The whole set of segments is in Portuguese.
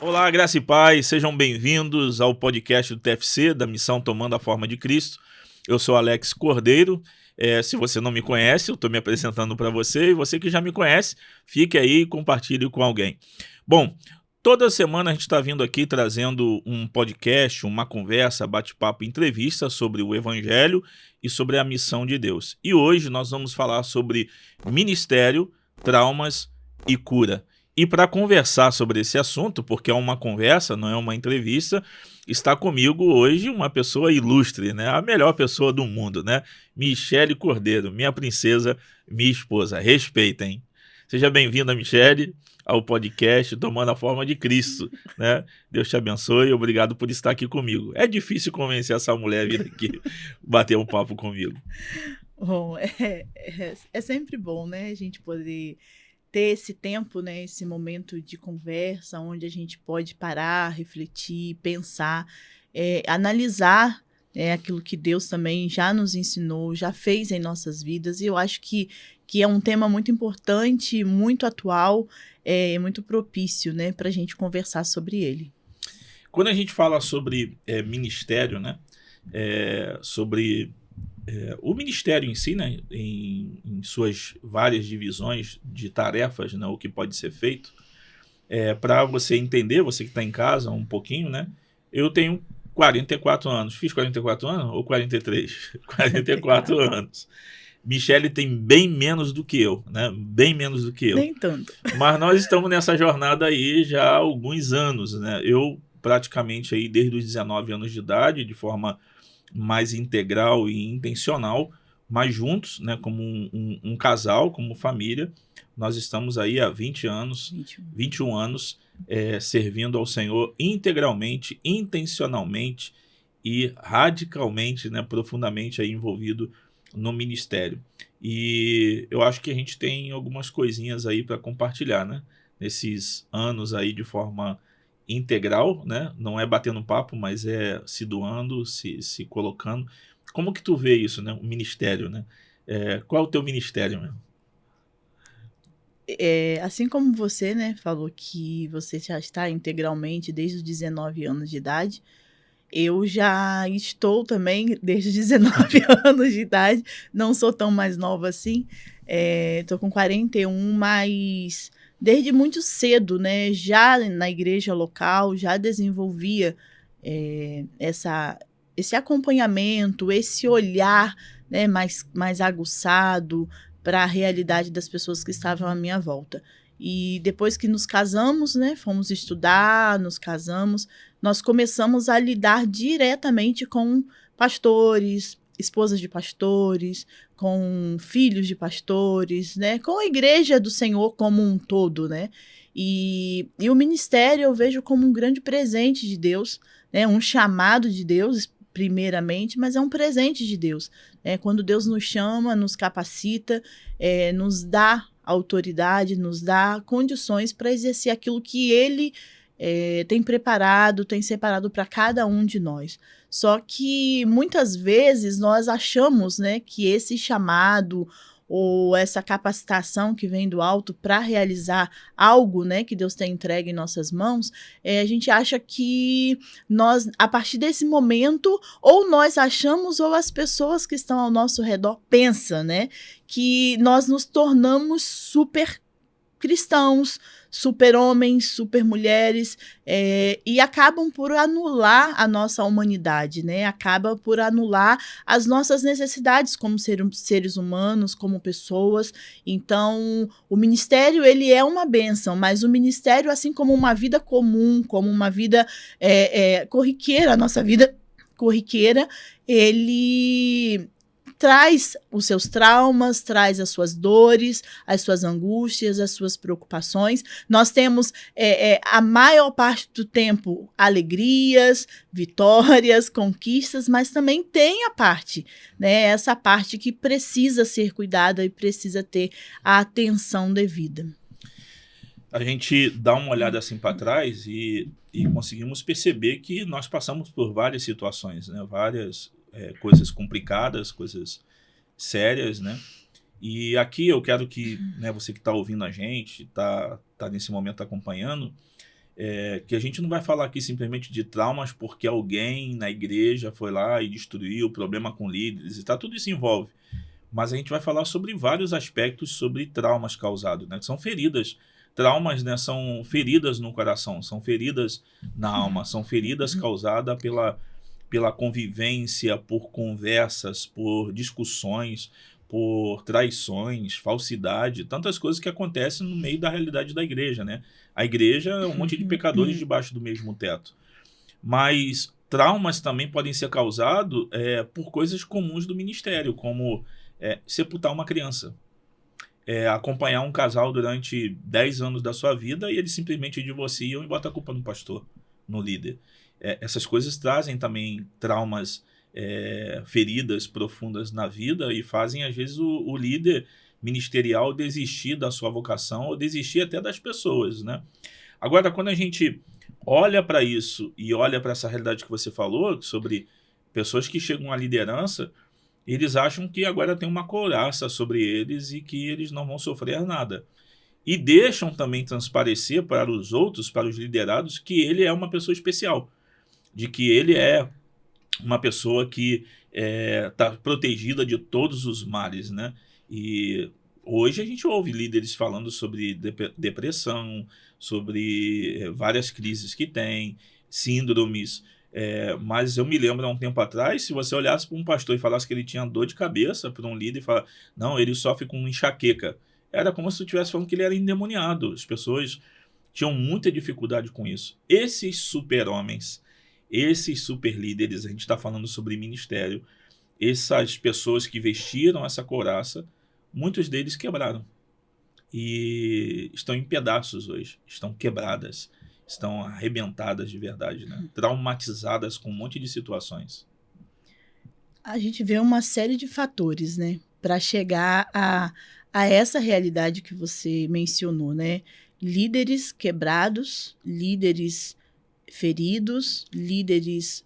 Olá, graça e paz, sejam bem-vindos ao podcast do TFC, da Missão Tomando a Forma de Cristo. Eu sou Alex Cordeiro. Se você não me conhece, eu estou me apresentando para você, e você que já me conhece, fique aí e compartilhe com alguém. Bom, toda semana a gente está vindo aqui trazendo um podcast, uma conversa, bate-papo, entrevista sobre o Evangelho e sobre a missão de Deus. E hoje nós vamos falar sobre ministério, traumas e cura. E para conversar sobre esse assunto, porque é uma conversa, não é uma entrevista, está comigo hoje uma pessoa ilustre, né? A melhor pessoa do mundo, né? Michele Cordeiro, minha princesa, minha esposa. Respeitem. Seja bem-vinda, Michele, ao podcast Tomando a Forma de Cristo, né? Deus te abençoe e obrigado por estar aqui comigo. É difícil convencer essa mulher a vir aqui bater um papo comigo. Bom, é sempre bom, né, a gente poder ter esse tempo, né, esse momento de conversa, onde a gente pode parar, refletir, pensar, analisar, aquilo que Deus também já nos ensinou, já fez em nossas vidas, e eu acho que é um tema muito importante, muito atual, muito propício, né, para a gente conversar sobre ele. Quando a gente fala sobre ministério, né? Sobre o ministério em si, né, em suas várias divisões de tarefas, né, o que pode ser feito, para você entender, você que está em casa um pouquinho, né, eu tenho 44 anos. Fiz 44 anos ou 43? 44 anos. Michele tem bem menos do que eu, né? Bem menos do que eu. Nem tanto. Mas nós estamos nessa jornada aí já há alguns anos, né? Eu praticamente aí desde os 19 anos de idade, de forma mais integral e intencional, mas juntos, né, como um casal, como família, nós estamos aí há 20 anos, 21 anos, servindo ao Senhor integralmente, intencionalmente e radicalmente, né, profundamente aí envolvido no ministério. E eu acho que a gente tem algumas coisinhas aí para compartilhar, né, nesses anos aí de forma integral, né? Não é batendo papo, mas é se doando, se colocando. Como que tu vê isso, né? O ministério, né? Qual é o teu ministério mesmo? Assim como você, né, falou que você já está integralmente desde os 19 anos de idade, eu já estou também desde os 19 anos de idade, não sou tão mais nova assim, tô com 41, mas desde muito cedo, né, já na igreja local, já desenvolvia, esse acompanhamento, esse olhar, né, mais aguçado para a realidade das pessoas que estavam à minha volta. E depois que nos casamos, né, fomos estudar, nos casamos, nós começamos a lidar diretamente com pastores, esposas de pastores, com filhos de pastores, né, com a igreja do Senhor como um todo, né. E o ministério eu vejo como um grande presente de Deus, né, um chamado de Deus primeiramente, mas é um presente de Deus, né. Quando Deus nos chama, nos capacita, nos dá autoridade, nos dá condições para exercer aquilo que Ele tem preparado, tem separado para cada um de nós. Só que muitas vezes nós achamos, né, que esse chamado ou essa capacitação que vem do alto para realizar algo, né, que Deus tem entregue em nossas mãos, a gente acha que nós, a partir desse momento, ou nós achamos ou as pessoas que estão ao nosso redor pensam, né, que nós nos tornamos super cristãos, super-homens, super-mulheres, e acabam por anular a nossa humanidade, né? Acaba por anular as nossas necessidades como seres humanos, como pessoas. Então, o ministério, ele é uma bênção, mas o ministério, assim como uma vida comum, como uma vida corriqueira, a nossa vida corriqueira, ele traz os seus traumas, traz as suas dores, as suas angústias, as suas preocupações. Nós temos, a maior parte do tempo, alegrias, vitórias, conquistas, mas também tem a parte, né, essa parte que precisa ser cuidada e precisa ter a atenção devida. A gente dá uma olhada assim para trás e conseguimos perceber que nós passamos por várias situações, né? Várias coisas complicadas, coisas sérias, né? E aqui eu quero que, né, você que está ouvindo a gente, tá nesse momento acompanhando, que a gente não vai falar aqui simplesmente de traumas porque alguém na igreja foi lá e destruiu, problema com líderes e tal, tudo isso envolve. Mas a gente vai falar sobre vários aspectos sobre traumas causados, né? Que são feridas. Traumas, né, são feridas no coração, são feridas na alma, são feridas causadas pela convivência, por conversas, por discussões, por traições, falsidade, tantas coisas que acontecem no meio da realidade da igreja, né? A igreja é um monte de pecadores debaixo do mesmo teto. Mas traumas também podem ser causados por coisas comuns do ministério, como sepultar uma criança, acompanhar um casal durante 10 anos da sua vida e eles simplesmente divorciam e botam a culpa no pastor, no líder. Essas coisas trazem também traumas, feridas profundas na vida e fazem, às vezes, o líder ministerial desistir da sua vocação ou desistir até das pessoas, né? Agora, quando a gente olha para isso e olha para essa realidade que você falou, sobre pessoas que chegam à liderança, eles acham que agora tem uma couraça sobre eles e que eles não vão sofrer nada. E deixam também transparecer para os outros, para os liderados, que ele é uma pessoa especial, de que ele é uma pessoa que está protegida de todos os males, né? E hoje a gente ouve líderes falando sobre depressão, sobre várias crises que tem, síndromes. Mas eu me lembro há um tempo atrás, se você olhasse para um pastor e falasse que ele tinha dor de cabeça, para um líder e falar, não, ele sofre com enxaqueca, era como se tu estivesse falando que ele era endemoniado. As pessoas tinham muita dificuldade com isso. Esses super-homens, esses super-líderes, a gente está falando sobre ministério, essas pessoas que vestiram essa couraça, muitos deles quebraram e estão em pedaços hoje, estão quebradas, estão arrebentadas de verdade, né? Traumatizadas com um monte de situações. A gente vê uma série de fatores, né, para chegar a essa realidade que você mencionou, né? Líderes quebrados, líderes feridos, líderes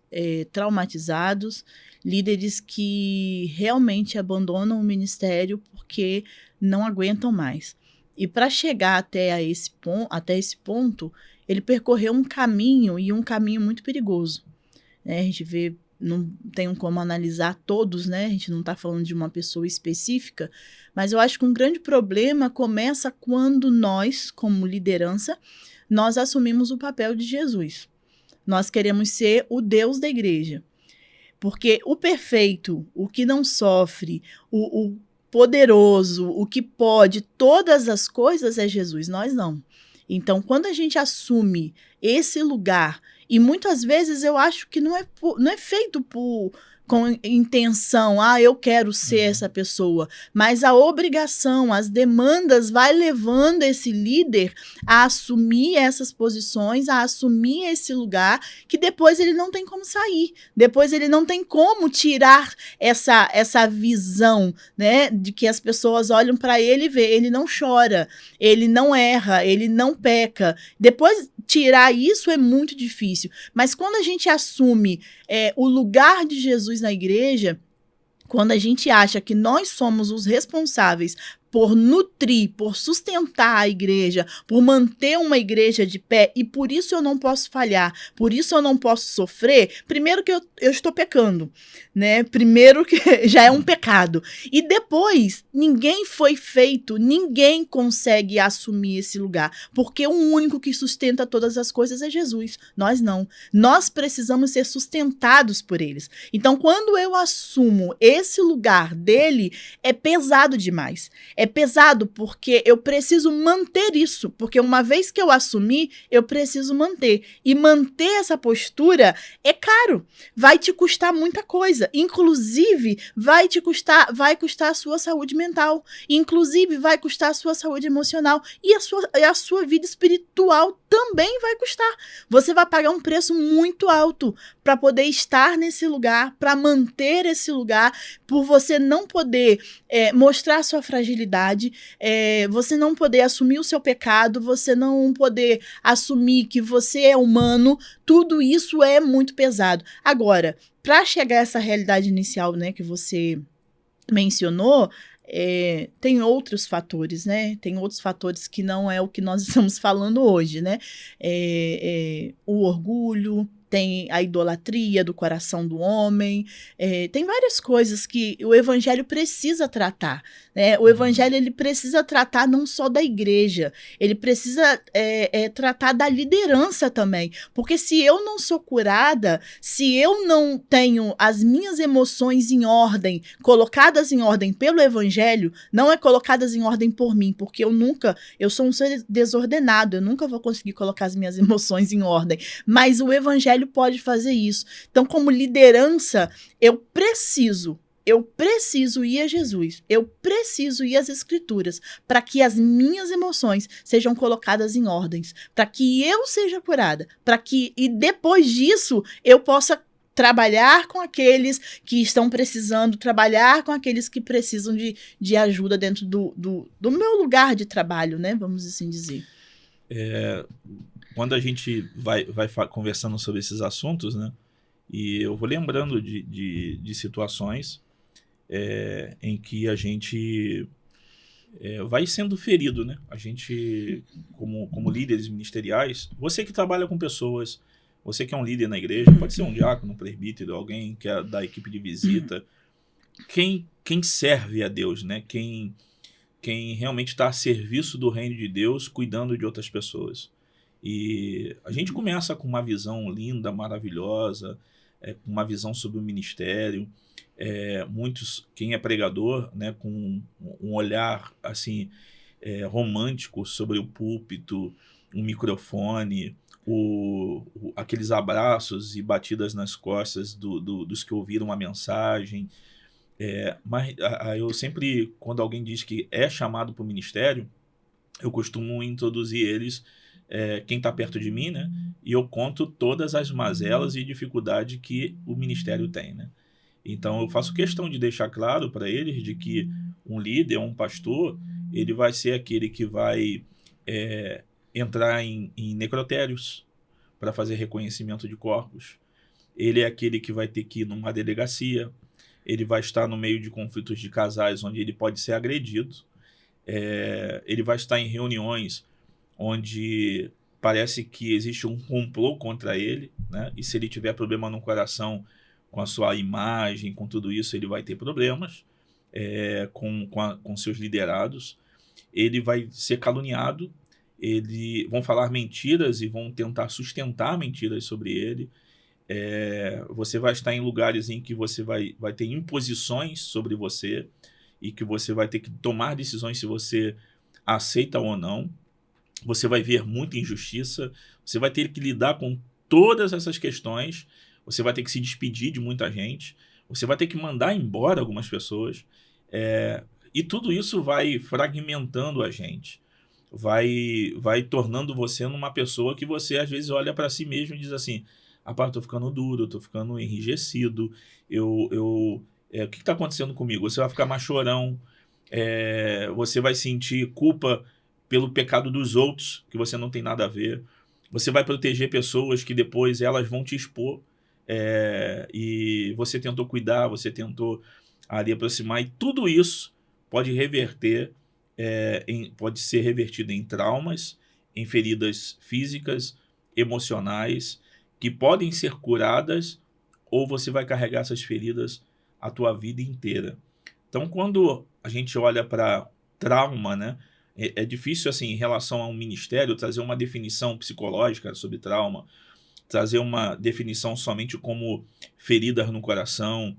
traumatizados, líderes que realmente abandonam o ministério porque não aguentam mais. E para chegar até esse ponto, ele percorreu um caminho, e um caminho muito perigoso, né? A gente vê, não tem como analisar todos, né? A gente não está falando de uma pessoa específica, mas eu acho que um grande problema começa quando nós, como liderança, nós assumimos o papel de Jesus. Nós queremos ser o Deus da igreja. Porque o perfeito, o que não sofre, o poderoso, o que pode, todas as coisas é Jesus, nós não. Então, quando a gente assume esse lugar, e muitas vezes eu acho que não é feito com intenção, eu quero ser essa pessoa, mas a obrigação, as demandas vai levando esse líder a assumir essas posições, a assumir esse lugar, que depois ele não tem como sair, depois ele não tem como tirar essa visão, né, de que as pessoas olham para ele e vê, ele não chora, ele não erra, ele não peca, depois tirar isso é muito difícil, mas quando a gente assume o lugar de Jesus na igreja, quando a gente acha que nós somos os responsáveis por nutrir, por sustentar a igreja, por manter uma igreja de pé, e por isso eu não posso falhar, por isso eu não posso sofrer, primeiro que eu estou pecando, né? Primeiro que já é um pecado. E depois, ninguém consegue assumir esse lugar, porque o único que sustenta todas as coisas é Jesus, nós não. Nós precisamos ser sustentados por eles. Então, quando eu assumo esse lugar dele, é pesado demais. É pesado porque eu preciso manter isso, porque uma vez que eu assumir, eu preciso manter. E manter essa postura é caro, vai te custar muita coisa. Inclusive, vai custar a sua saúde mental. Inclusive, vai custar a sua saúde emocional. E a sua vida espiritual também vai custar. Você vai pagar um preço muito alto para poder estar nesse lugar, para manter esse lugar, por você não poder mostrar sua fragilidade, você não poder assumir o seu pecado, você não poder assumir que você é humano, tudo isso é muito pesado. Agora, para chegar a essa realidade inicial, né, que você mencionou, tem outros fatores, né? Tem outros fatores que não é o que nós estamos falando hoje, né? O orgulho, tem a idolatria do coração do homem, tem várias coisas que o evangelho precisa tratar, né? O evangelho ele precisa tratar não só da igreja, ele precisa tratar da liderança também, porque se eu não sou curada, se eu não tenho as minhas emoções em ordem, colocadas em ordem pelo evangelho, não é colocadas em ordem por mim, porque eu sou um ser desordenado, eu nunca vou conseguir colocar as minhas emoções em ordem, mas o evangelho pode fazer isso. Então, como liderança, eu preciso ir a Jesus, eu preciso ir às Escrituras para que as minhas emoções sejam colocadas em ordens, para que eu seja curada, e depois disso eu possa trabalhar com aqueles que estão precisando, trabalhar com aqueles que precisam de ajuda dentro do meu lugar de trabalho, né? Vamos assim dizer. Quando a gente vai conversando sobre esses assuntos, né? E eu vou lembrando de situações em que a gente vai sendo ferido, né? A gente, como líderes ministeriais, você que trabalha com pessoas, você que é um líder na igreja, pode ser um diácono, um presbítero, alguém que é da equipe de visita, quem serve a Deus, né? Quem realmente está a serviço do reino de Deus, cuidando de outras pessoas. E a gente começa com uma visão linda, maravilhosa, uma visão sobre o ministério. Quem é pregador, né, com um olhar assim romântico sobre o púlpito, um microfone, aqueles abraços e batidas nas costas dos que ouviram a mensagem. Mas eu sempre, quando alguém diz que é chamado para o ministério, eu costumo introduzir eles, quem está perto de mim, né? E eu conto todas as mazelas e dificuldades que o ministério tem, né? Então eu faço questão de deixar claro para eles de que um líder, um pastor, ele vai ser aquele que vai entrar em necrotérios para fazer reconhecimento de corpos. Ele é aquele que vai ter que ir numa delegacia, ele vai estar no meio de conflitos de casais onde ele pode ser agredido, ele vai estar em reuniões onde parece que existe um complô contra ele, né? E se ele tiver problema no coração com a sua imagem, com tudo isso, ele vai ter problemas com seus liderados. Ele vai ser caluniado, vão falar mentiras e vão tentar sustentar mentiras sobre ele. Você vai estar em lugares em que você vai ter imposições sobre você e que você vai ter que tomar decisões se você aceita ou não. Você vai ver muita injustiça, você vai ter que lidar com todas essas questões, você vai ter que se despedir de muita gente, você vai ter que mandar embora algumas pessoas, e tudo isso vai fragmentando a gente, vai tornando você numa pessoa que você às vezes olha para si mesmo e diz assim: rapaz, eu tô ficando duro, eu tô ficando enrijecido, o que está acontecendo comigo? Você vai ficar mais chorão, você vai sentir culpa pelo pecado dos outros, que você não tem nada a ver. Você vai proteger pessoas que depois elas vão te expor, e você tentou cuidar, você tentou ali aproximar, e tudo isso pode reverter, pode ser revertido em traumas, em feridas físicas, emocionais, que podem ser curadas, ou você vai carregar essas feridas a tua vida inteira. Então, quando a gente olha para trauma, né, é difícil, assim, em relação a um ministério, trazer uma definição psicológica sobre trauma, trazer uma definição somente como feridas no coração,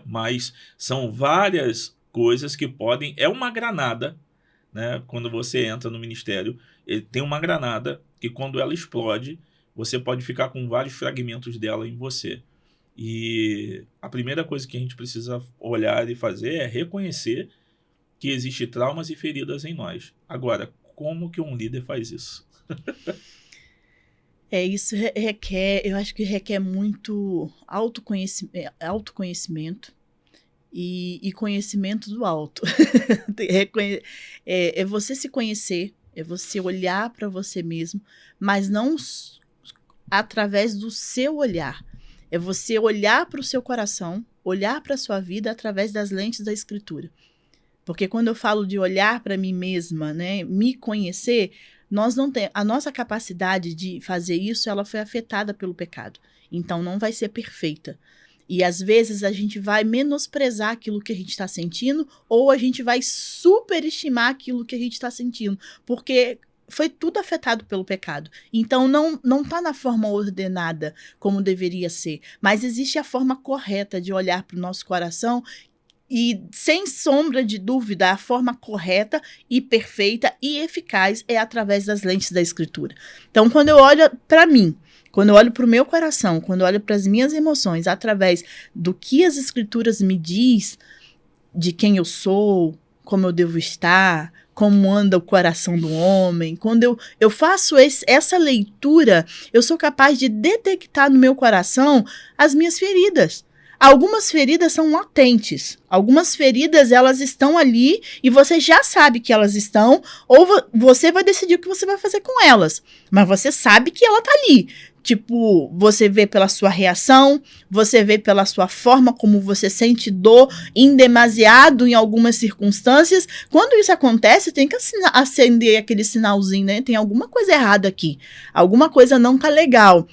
mas são várias coisas que podem... É uma granada, né? Quando você entra no ministério, tem uma granada que, quando ela explode, você pode ficar com vários fragmentos dela em você. E a primeira coisa que a gente precisa olhar e fazer é reconhecer que existem traumas e feridas em nós. Agora, como que um líder faz isso? Isso eu acho que requer muito autoconhecimento e conhecimento do alto. É você se conhecer, é você olhar para você mesmo, mas não através do seu olhar. É você olhar para o seu coração, olhar para a sua vida através das lentes da Escritura. Porque quando eu falo de olhar para mim mesma, né, me conhecer, nós não temos, a nossa capacidade de fazer isso, ela foi afetada pelo pecado. Então não vai ser perfeita. E às vezes a gente vai menosprezar aquilo que a gente está sentindo, ou a gente vai superestimar aquilo que a gente está sentindo, porque foi tudo afetado pelo pecado. Então não está na forma ordenada como deveria ser, mas existe a forma correta de olhar para o nosso coração. E, sem sombra de dúvida, a forma correta e perfeita e eficaz é através das lentes da Escritura. Então, quando eu olho para mim, quando eu olho para o meu coração, quando eu olho para as minhas emoções, através do que as Escrituras me diz, de quem eu sou, como eu devo estar, como anda o coração do homem, quando eu faço essa leitura, eu sou capaz de detectar no meu coração as minhas feridas. Algumas feridas são latentes, algumas feridas elas estão ali e você já sabe que elas estão, ou você vai decidir o que você vai fazer com elas, mas você sabe que ela tá ali. Tipo, você vê pela sua reação, você vê pela sua forma como você sente dor em demasiado em algumas circunstâncias. Quando isso acontece, tem que acender aquele sinalzinho, né? Tem alguma coisa errada aqui, alguma coisa não tá legal.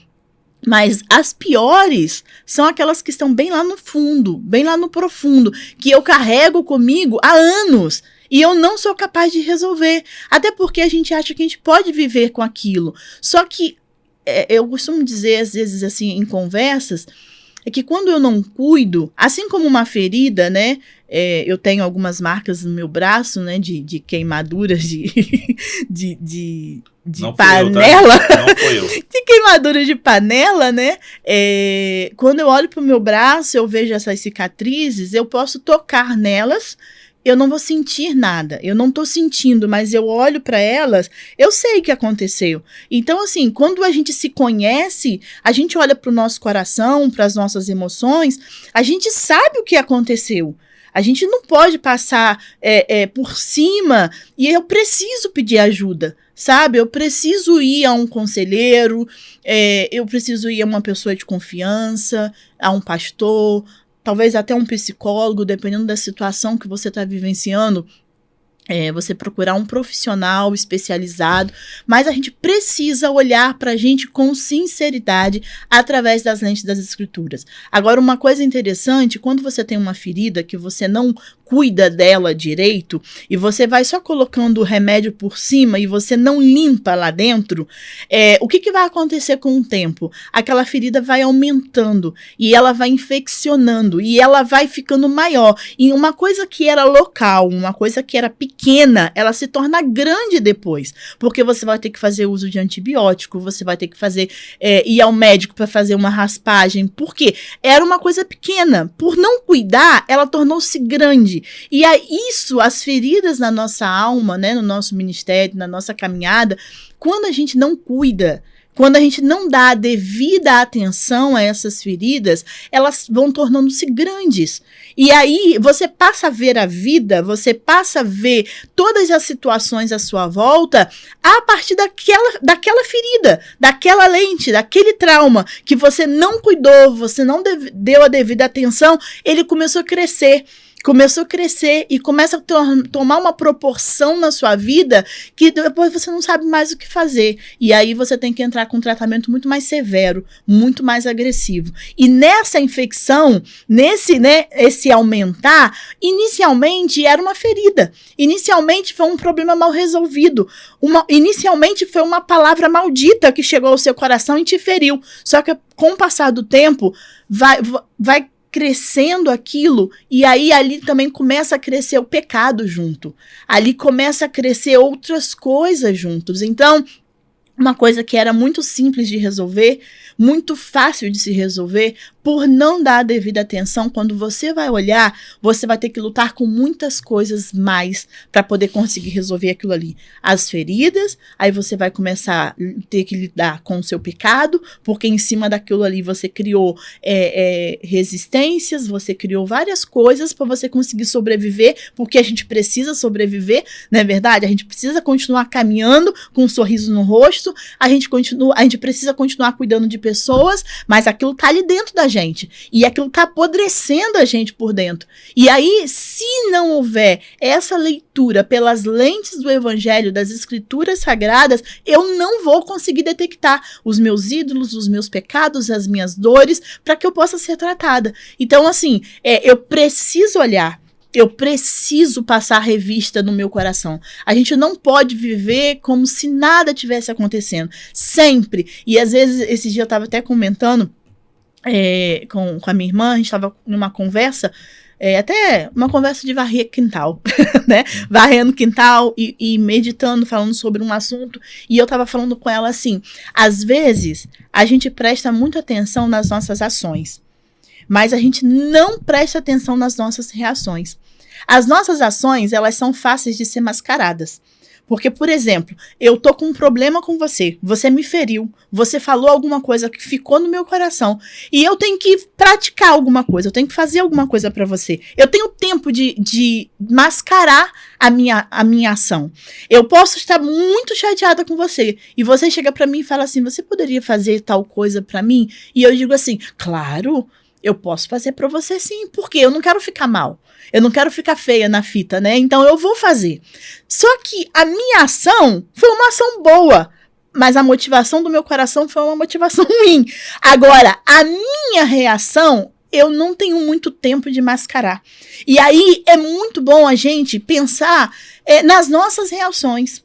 Mas as piores são aquelas que estão bem lá no fundo, bem lá no profundo, que eu carrego comigo há anos e eu não sou capaz de resolver. Até porque a gente acha que a gente pode viver com aquilo. Só que eu costumo dizer, às vezes, assim, em conversas, é que quando eu não cuido, assim como uma ferida, né? Eu tenho algumas marcas no meu braço, né? De queimaduras de não panela. Não foi eu. De queimadura de panela, né? Quando eu olho pro meu braço, eu vejo essas cicatrizes, eu posso tocar nelas, eu não vou sentir nada. Eu não tô sentindo, mas eu olho para elas, eu sei o que aconteceu. Então, assim, quando a gente se conhece, a gente olha pro nosso coração, para as nossas emoções, a gente sabe o que aconteceu. A gente não pode passar por cima e eu preciso pedir ajuda, sabe? Eu preciso ir a um conselheiro, eu preciso ir a uma pessoa de confiança, a um pastor, talvez até um psicólogo, dependendo da situação que você está vivenciando. Você procurar um profissional especializado, mas a gente precisa olhar para a gente com sinceridade através das lentes das Escrituras. Agora, uma coisa interessante, quando você tem uma ferida que você não cuida dela direito e você vai só colocando o remédio por cima e você não limpa lá dentro, o que vai acontecer com o tempo? Aquela ferida vai aumentando e ela vai infeccionando e ela vai ficando maior. E uma coisa que era local, uma coisa que era pequena, ela se torna grande depois, porque você vai ter que fazer uso de antibiótico, você vai ter que ir ao médico para fazer uma raspagem, porque era uma coisa pequena. Por não cuidar, ela tornou-se grande. E é isso, as feridas na nossa alma, né, no nosso ministério, na nossa caminhada, quando a gente não cuida, quando a gente não dá a devida atenção a essas feridas, elas vão tornando-se grandes. E aí você passa a ver a vida, você passa a ver todas as situações à sua volta a partir daquela ferida, daquela lente, daquele trauma que você não cuidou, você não deu a devida atenção, ele começou a crescer e começa a tomar uma proporção na sua vida que depois você não sabe mais o que fazer. E aí você tem que entrar com um tratamento muito mais severo, muito mais agressivo. E nessa infecção, esse aumentar, inicialmente era uma ferida. Inicialmente foi um problema mal resolvido. Inicialmente foi uma palavra maldita que chegou ao seu coração e te feriu. Só que com o passar do tempo, vai crescendo aquilo, e aí ali também começa a crescer o pecado junto. Ali começa a crescer outras coisas juntos. Então, uma coisa que era muito simples de resolver, muito fácil de se resolver, por não dar a devida atenção, quando você vai olhar, você vai ter que lutar com muitas coisas mais para poder conseguir resolver aquilo ali. As feridas, aí você vai começar a ter que lidar com o seu pecado, porque em cima daquilo ali você criou resistências, você criou várias coisas para você conseguir sobreviver, porque a gente precisa sobreviver, não é verdade? A gente precisa continuar caminhando com um sorriso no rosto, a gente precisa continuar cuidando de pessoas, mas aquilo tá ali dentro da gente. E aquilo está apodrecendo a gente por dentro. E aí, se não houver essa leitura pelas lentes do Evangelho, das Escrituras Sagradas, eu não vou conseguir detectar os meus ídolos, os meus pecados, as minhas dores, para que eu possa ser tratada. Então, assim, eu preciso olhar. Eu preciso passar a revista no meu coração. A gente não pode viver como se nada tivesse acontecendo. Sempre. E às vezes, esse dia eu estava até comentando com a minha irmã, a gente estava numa conversa, até uma conversa de varrer quintal, né? Varrendo quintal e meditando, falando sobre um assunto. E eu estava falando com ela assim, às vezes a gente presta muita atenção nas nossas ações, mas a gente não presta atenção nas nossas reações. As nossas ações, elas são fáceis de ser mascaradas. Porque, por exemplo, eu tô com um problema com você, você me feriu, você falou alguma coisa que ficou no meu coração, e eu tenho que praticar alguma coisa, eu tenho que fazer alguma coisa pra você. Eu tenho tempo de mascarar a minha ação. Eu posso estar muito chateada com você, e você chega pra mim e fala assim, você poderia fazer tal coisa pra mim? E eu digo assim, claro, eu posso fazer pra você sim, porque eu não quero ficar mal. Eu não quero ficar feia na fita, né? Então eu vou fazer. Só que a minha ação foi uma ação boa, mas a motivação do meu coração foi uma motivação ruim. Agora, a minha reação, eu não tenho muito tempo de mascarar. E aí é muito bom a gente pensar nas nossas reações.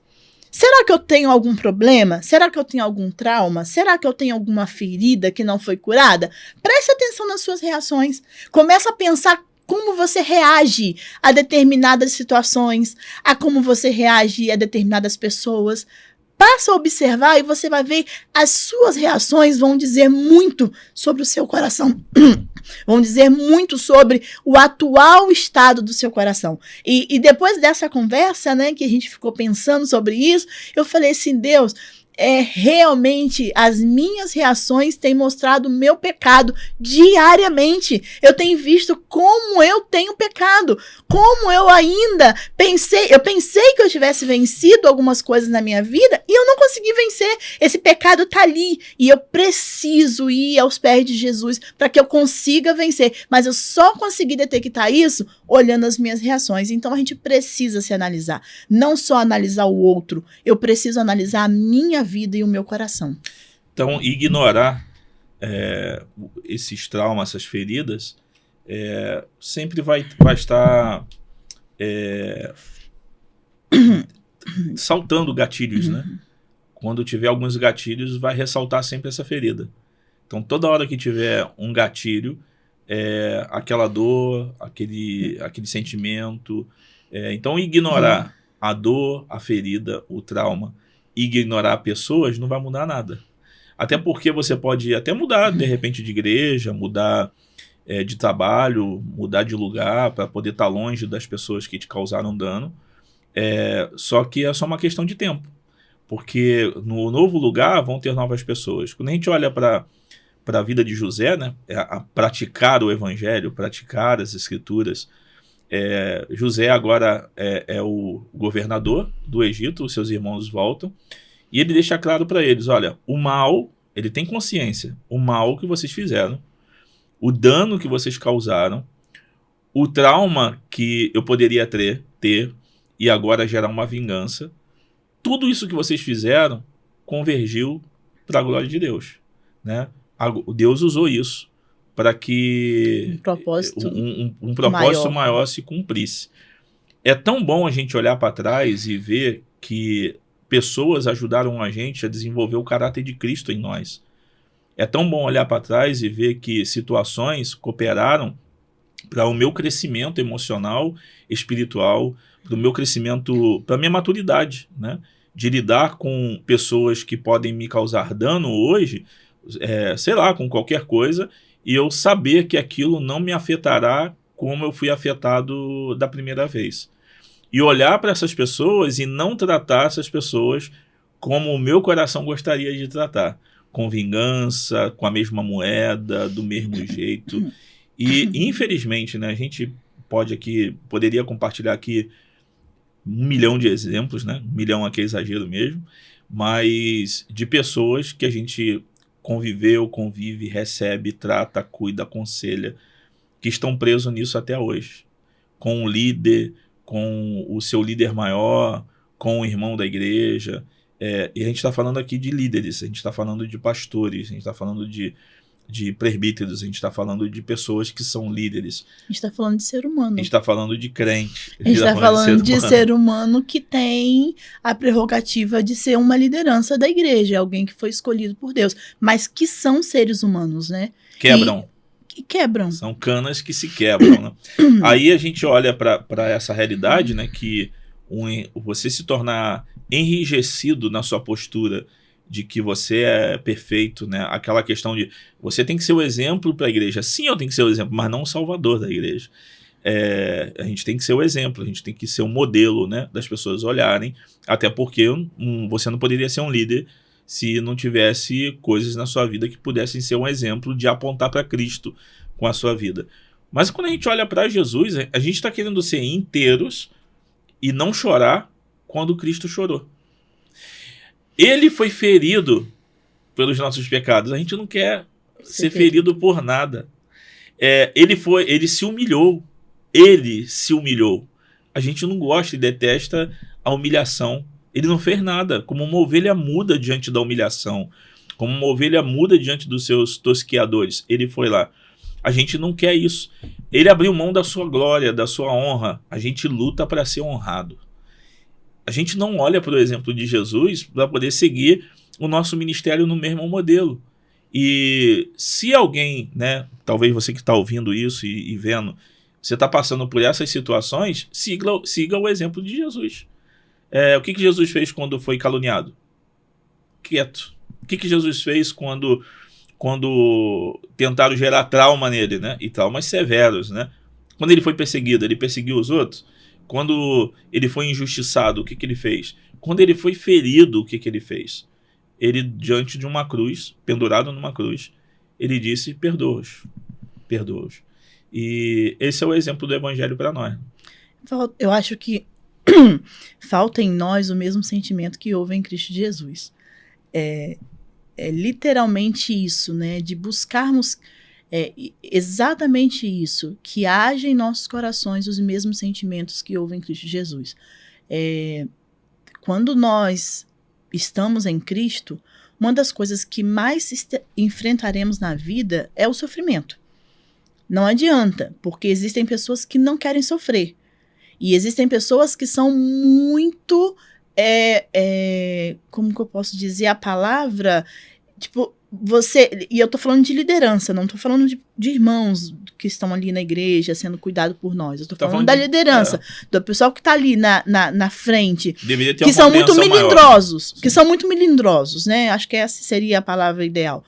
Será que eu tenho algum problema? Será que eu tenho algum trauma? Será que eu tenho alguma ferida que não foi curada? Preste atenção nas suas reações. Começa a pensar como você reage a determinadas situações, a como você reage a determinadas pessoas. Passa a observar e você vai ver as suas reações vão dizer muito sobre o seu coração. Vão dizer muito sobre o atual estado do seu coração. E depois dessa conversa, né, que a gente ficou pensando sobre isso, eu falei assim, Deus, realmente as minhas reações têm mostrado o meu pecado diariamente. Eu tenho visto como eu tenho pecado, como eu ainda pensei que eu tivesse vencido algumas coisas na minha vida e eu não consegui vencer. Esse pecado tá ali e eu preciso ir aos pés de Jesus para que eu consiga vencer, mas eu só consegui detectar isso olhando as minhas reações. Então a gente precisa se analisar, não só analisar o outro, eu preciso analisar a minha vida e o meu coração. Então, ignorar esses traumas, essas feridas, sempre vai estar saltando gatilhos, né? Quando tiver alguns gatilhos, vai ressaltar sempre essa ferida. Então, toda hora que tiver um gatilho, aquela dor, aquele sentimento. Então, ignorar a dor, a ferida, o trauma, ignorar pessoas não vai mudar nada. Até porque você pode até mudar, de repente, de igreja, mudar de trabalho, mudar de lugar para poder estar longe das pessoas que te causaram dano. Só que é só uma questão de tempo. Porque no novo lugar vão ter novas pessoas. Quando a gente olha para a vida de José, né, a praticar o evangelho, praticar as escrituras, José agora é o governador do Egito, os seus irmãos voltam, e ele deixa claro para eles, olha, o mal, ele tem consciência, o mal que vocês fizeram, o dano que vocês causaram, o trauma que eu poderia ter e agora gerar uma vingança, tudo isso que vocês fizeram convergiu para a glória de Deus, né? Deus usou isso para que um propósito maior se cumprisse. É tão bom a gente olhar para trás e ver que pessoas ajudaram a gente a desenvolver o caráter de Cristo em nós. É tão bom olhar para trás e ver que situações cooperaram para o meu crescimento emocional, espiritual, para o meu crescimento, para a minha maturidade, né? De lidar com pessoas que podem me causar dano hoje, sei lá, com qualquer coisa, e eu saber que aquilo não me afetará como eu fui afetado da primeira vez. E olhar para essas pessoas e não tratar essas pessoas como o meu coração gostaria de tratar. Com vingança, com a mesma moeda, do mesmo jeito. E, infelizmente, né, a gente poderia compartilhar aqui 1 milhão de exemplos, né? 1 milhão aqui é exagero mesmo, mas de pessoas que a gente convive, recebe, trata, cuida, aconselha, que estão presos nisso até hoje. Com o líder, com o seu líder maior, com o irmão da igreja. E a gente está falando aqui de líderes, a gente está falando de pastores, a gente está falando de presbíteros, a gente está falando de pessoas que são líderes. A gente está falando de ser humano. A gente está falando de crente. A gente está falando de ser humano que tem a prerrogativa de ser uma liderança da igreja, alguém que foi escolhido por Deus, mas que são seres humanos, né? Quebram. Que quebram. São canas que se quebram, né? Aí a gente olha para essa realidade, né? Que você se tornar enrijecido na sua postura de que você é perfeito, né? Aquela questão de você tem que ser o exemplo para a igreja. Sim, eu tenho que ser o exemplo, mas não o salvador da igreja. A gente tem que ser o exemplo, a gente tem que ser o modelo, né? Das pessoas olharem, até porque você não poderia ser um líder se não tivesse coisas na sua vida que pudessem ser um exemplo de apontar para Cristo com a sua vida. Mas quando a gente olha para Jesus, a gente está querendo ser inteiros e não chorar quando Cristo chorou. Ele foi ferido pelos nossos pecados. A gente não quer ser ferido por nada. Ele se humilhou. Ele se humilhou. A gente não gosta e detesta a humilhação. Ele não fez nada. Como uma ovelha muda diante da humilhação. Como uma ovelha muda diante dos seus tosqueadores. Ele foi lá. A gente não quer isso. Ele abriu mão da sua glória, da sua honra. A gente luta para ser honrado. A gente não olha para o exemplo de Jesus para poder seguir o nosso ministério no mesmo modelo. E se alguém, né, talvez você que está ouvindo isso e vendo, você está passando por essas situações, siga o exemplo de Jesus. O que Jesus fez quando foi caluniado? Quieto. O que Jesus fez quando tentaram gerar trauma nele, né? E traumas severos, né? Quando ele foi perseguido, ele perseguiu os outros? Quando ele foi injustiçado, o que ele fez? Quando ele foi ferido, o que ele fez? Ele, diante de uma cruz, pendurado numa cruz, ele disse, perdoa-os, perdoa-os. E esse é o exemplo do evangelho para nós. Eu acho que falta em nós o mesmo sentimento que houve em Cristo Jesus. É literalmente isso, né? De buscarmos exatamente isso, que haja em nossos corações os mesmos sentimentos que houve em Cristo Jesus. Quando nós estamos em Cristo, uma das coisas que mais enfrentaremos na vida é o sofrimento. Não adianta, porque existem pessoas que não querem sofrer. E existem pessoas que são muito, como que eu posso dizer a palavra? Tipo, e eu tô falando de liderança, não tô falando de irmãos que estão ali na igreja sendo cuidado por nós. Eu tô falando da liderança, do pessoal que tá ali na frente, que são muito melindrosos, que são muito melindrosos, né? Acho que essa seria a palavra ideal.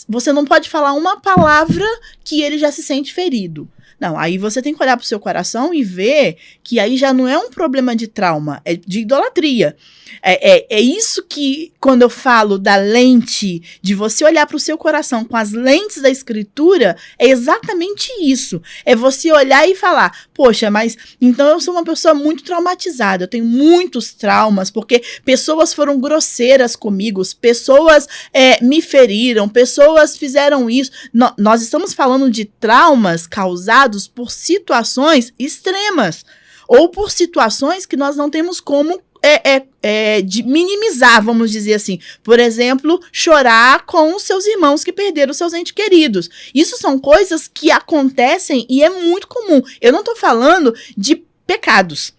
Você não pode falar uma palavra que ele já se sente ferido. Não, aí você tem que olhar pro seu coração e ver que aí já não é um problema de trauma, é de idolatria. É isso que, quando eu falo da lente, de você olhar para o seu coração com as lentes da escritura, é exatamente isso. É você olhar e falar, poxa, mas então eu sou uma pessoa muito traumatizada, eu tenho muitos traumas, porque pessoas foram grosseiras comigo, pessoas me feriram, pessoas fizeram isso. Nós estamos falando de traumas causados por situações extremas, ou por situações que nós não temos como de minimizar, vamos dizer assim. Por exemplo, chorar com os seus irmãos que perderam seus entes queridos. Isso são coisas que acontecem e é muito comum. Eu não estou falando de pecados,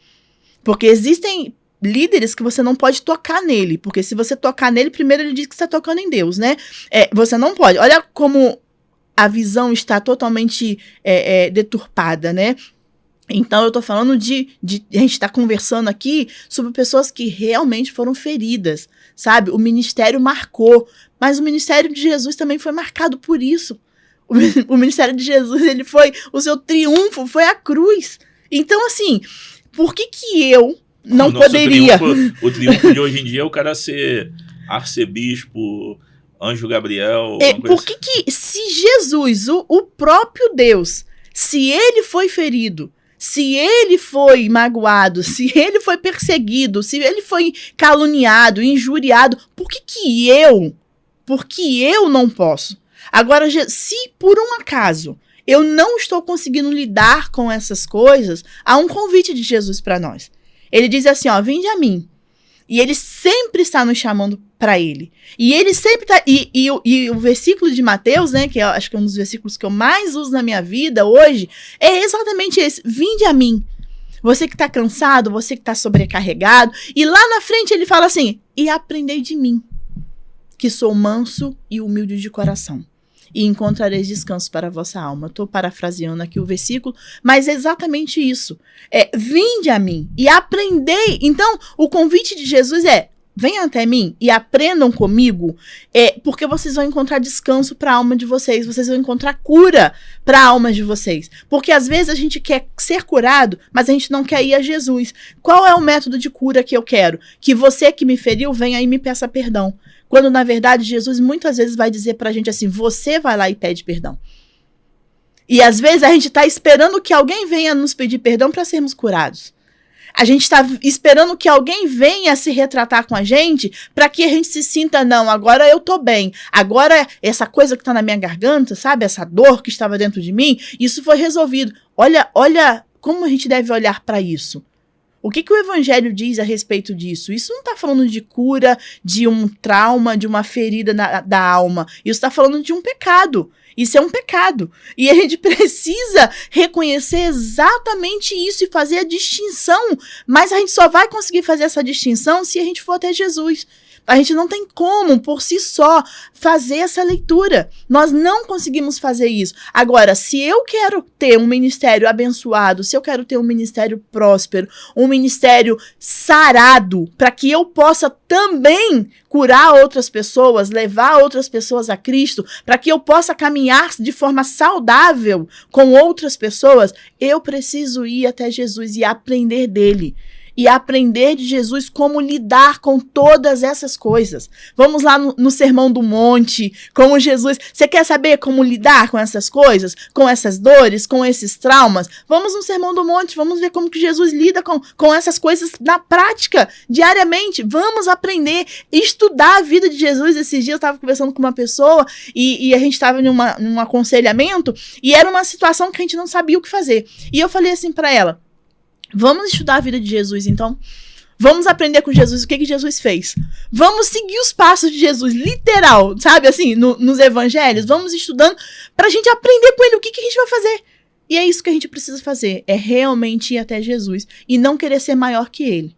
porque existem líderes que você não pode tocar nele, porque se você tocar nele, primeiro ele diz que você está tocando em Deus, né? Você não pode. Olha como a visão está totalmente deturpada, né? Então, eu tô falando a gente tá conversando aqui sobre pessoas que realmente foram feridas, sabe? O ministério marcou, mas o ministério de Jesus também foi marcado por isso. O ministério de Jesus, o seu triunfo foi a cruz. Então, assim, por que eu não poderia... O triunfo de hoje em dia é o cara ser arcebispo, anjo Gabriel... Por que se Jesus, o próprio Deus, se ele foi ferido, se ele foi magoado, se ele foi perseguido, se ele foi caluniado, injuriado, por que eu, porque eu não posso. Agora, se por um acaso eu não estou conseguindo lidar com essas coisas, há um convite de Jesus para nós. Ele diz assim, ó, vinde a mim. E ele sempre está nos chamando para ele. E ele sempre está... E o versículo de Mateus, né, que eu acho que é um dos versículos que eu mais uso na minha vida hoje, é exatamente esse. Vinde a mim. Você que está cansado, você que está sobrecarregado. E lá na frente ele fala assim, e aprendei de mim, que sou manso e humilde de coração, e encontrareis descanso para a vossa alma. Estou parafraseando aqui o versículo, mas é exatamente isso. Vinde a mim e aprendei. Então, o convite de Jesus é, venham até mim e aprendam comigo, porque vocês vão encontrar descanso para a alma de vocês, vocês vão encontrar cura para a alma de vocês. Porque às vezes a gente quer ser curado, mas a gente não quer ir a Jesus. Qual é o método de cura que eu quero? Que você que me feriu venha e me peça perdão. Quando, na verdade, Jesus muitas vezes vai dizer pra gente assim, você vai lá e pede perdão. E às vezes a gente tá esperando que alguém venha nos pedir perdão para sermos curados. A gente tá esperando que alguém venha se retratar com a gente para que a gente se sinta, não, agora eu tô bem. Agora essa coisa que tá na minha garganta, sabe? Essa dor que estava dentro de mim, isso foi resolvido. Olha como a gente deve olhar para isso. O que o Evangelho diz a respeito disso? Isso não está falando de cura, de um trauma, de uma ferida da alma. Isso está falando de um pecado. Isso é um pecado. E a gente precisa reconhecer exatamente isso e fazer a distinção. Mas a gente só vai conseguir fazer essa distinção se a gente for até Jesus. A gente não tem como, por si só, fazer essa leitura. Nós não conseguimos fazer isso. Agora, se eu quero ter um ministério abençoado, se eu quero ter um ministério próspero, um ministério sarado, para que eu possa também curar outras pessoas, levar outras pessoas a Cristo, para que eu possa caminhar de forma saudável com outras pessoas, eu preciso ir até Jesus e aprender dele. E aprender de Jesus como lidar com todas essas coisas. Vamos lá no Sermão do Monte, como Jesus... Você quer saber como lidar com essas coisas? Com essas dores? Com esses traumas? Vamos no Sermão do Monte, vamos ver como que Jesus lida com essas coisas na prática, diariamente. Vamos aprender, estudar a vida de Jesus. Esses dias eu estava conversando com uma pessoa e a gente estava num aconselhamento e era uma situação que a gente não sabia o que fazer. E eu falei assim para ela, vamos estudar a vida de Jesus, então. Vamos aprender com Jesus o que Jesus fez. Vamos seguir os passos de Jesus, literal, sabe, assim, nos evangelhos. Vamos estudando pra gente aprender com ele o que a gente vai fazer. E é isso que a gente precisa fazer, é realmente ir até Jesus e não querer ser maior que ele.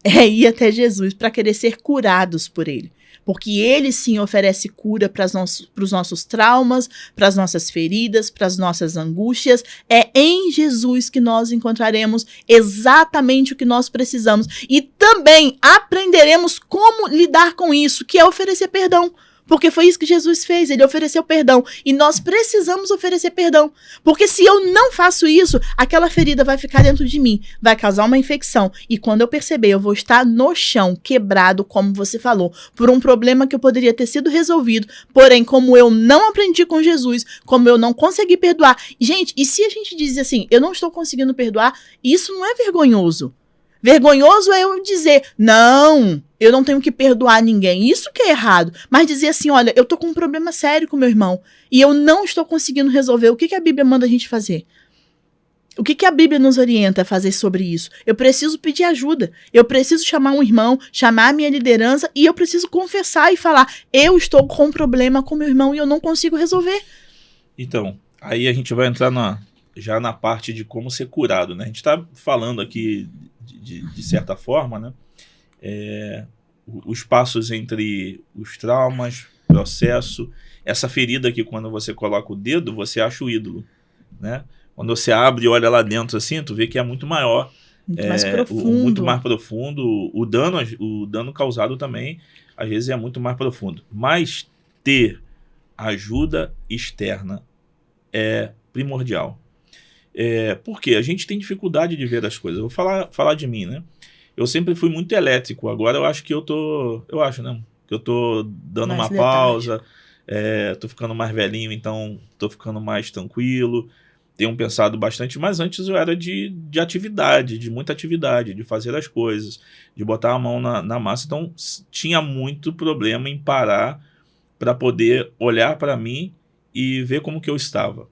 É ir até Jesus para querer ser curados por ele. Porque ele sim oferece cura para os nossos traumas, para as nossas feridas, para as nossas angústias. É em Jesus que nós encontraremos exatamente o que nós precisamos. E também aprenderemos como lidar com isso, que é oferecer perdão. Porque foi isso que Jesus fez, ele ofereceu perdão. E nós precisamos oferecer perdão. Porque se eu não faço isso, aquela ferida vai ficar dentro de mim, vai causar uma infecção. E quando eu perceber, eu vou estar no chão, quebrado, como você falou, por um problema que eu poderia ter sido resolvido. Porém, como eu não aprendi com Jesus, como eu não consegui perdoar. Gente, e se a gente diz assim, eu não estou conseguindo perdoar, isso não é vergonhoso. Vergonhoso é eu dizer, não, eu não tenho que perdoar ninguém. Isso que é errado. Mas dizer assim, olha, eu tô com um problema sério com meu irmão e eu não estou conseguindo resolver. O que a Bíblia manda a gente fazer? O que a Bíblia nos orienta a fazer sobre isso? Eu preciso pedir ajuda. Eu preciso chamar um irmão, chamar a minha liderança e eu preciso confessar e falar, eu estou com um problema com meu irmão e eu não consigo resolver. Então, aí a gente vai entrar já na parte de como ser curado, né? A gente tá falando aqui de certa forma, né? Os passos entre os traumas, processo, essa ferida que quando você coloca o dedo, você acha o ídolo, né? Quando você abre e olha lá dentro assim, tu vê que é muito maior. Muito mais profundo. Muito mais profundo. O dano causado também, às vezes, é muito mais profundo. Mas ter ajuda externa é primordial. Porque a gente tem dificuldade de ver as coisas. Eu vou falar de mim, né? Eu sempre fui muito elétrico. Agora eu acho que eu tô dando uma pausa. Tô ficando mais velhinho, então tô ficando mais tranquilo. Tenho pensado bastante, mas antes eu era de atividade, de muita atividade, de fazer as coisas, de botar a mão na massa. Então tinha muito problema em parar para poder olhar para mim e ver como que eu estava.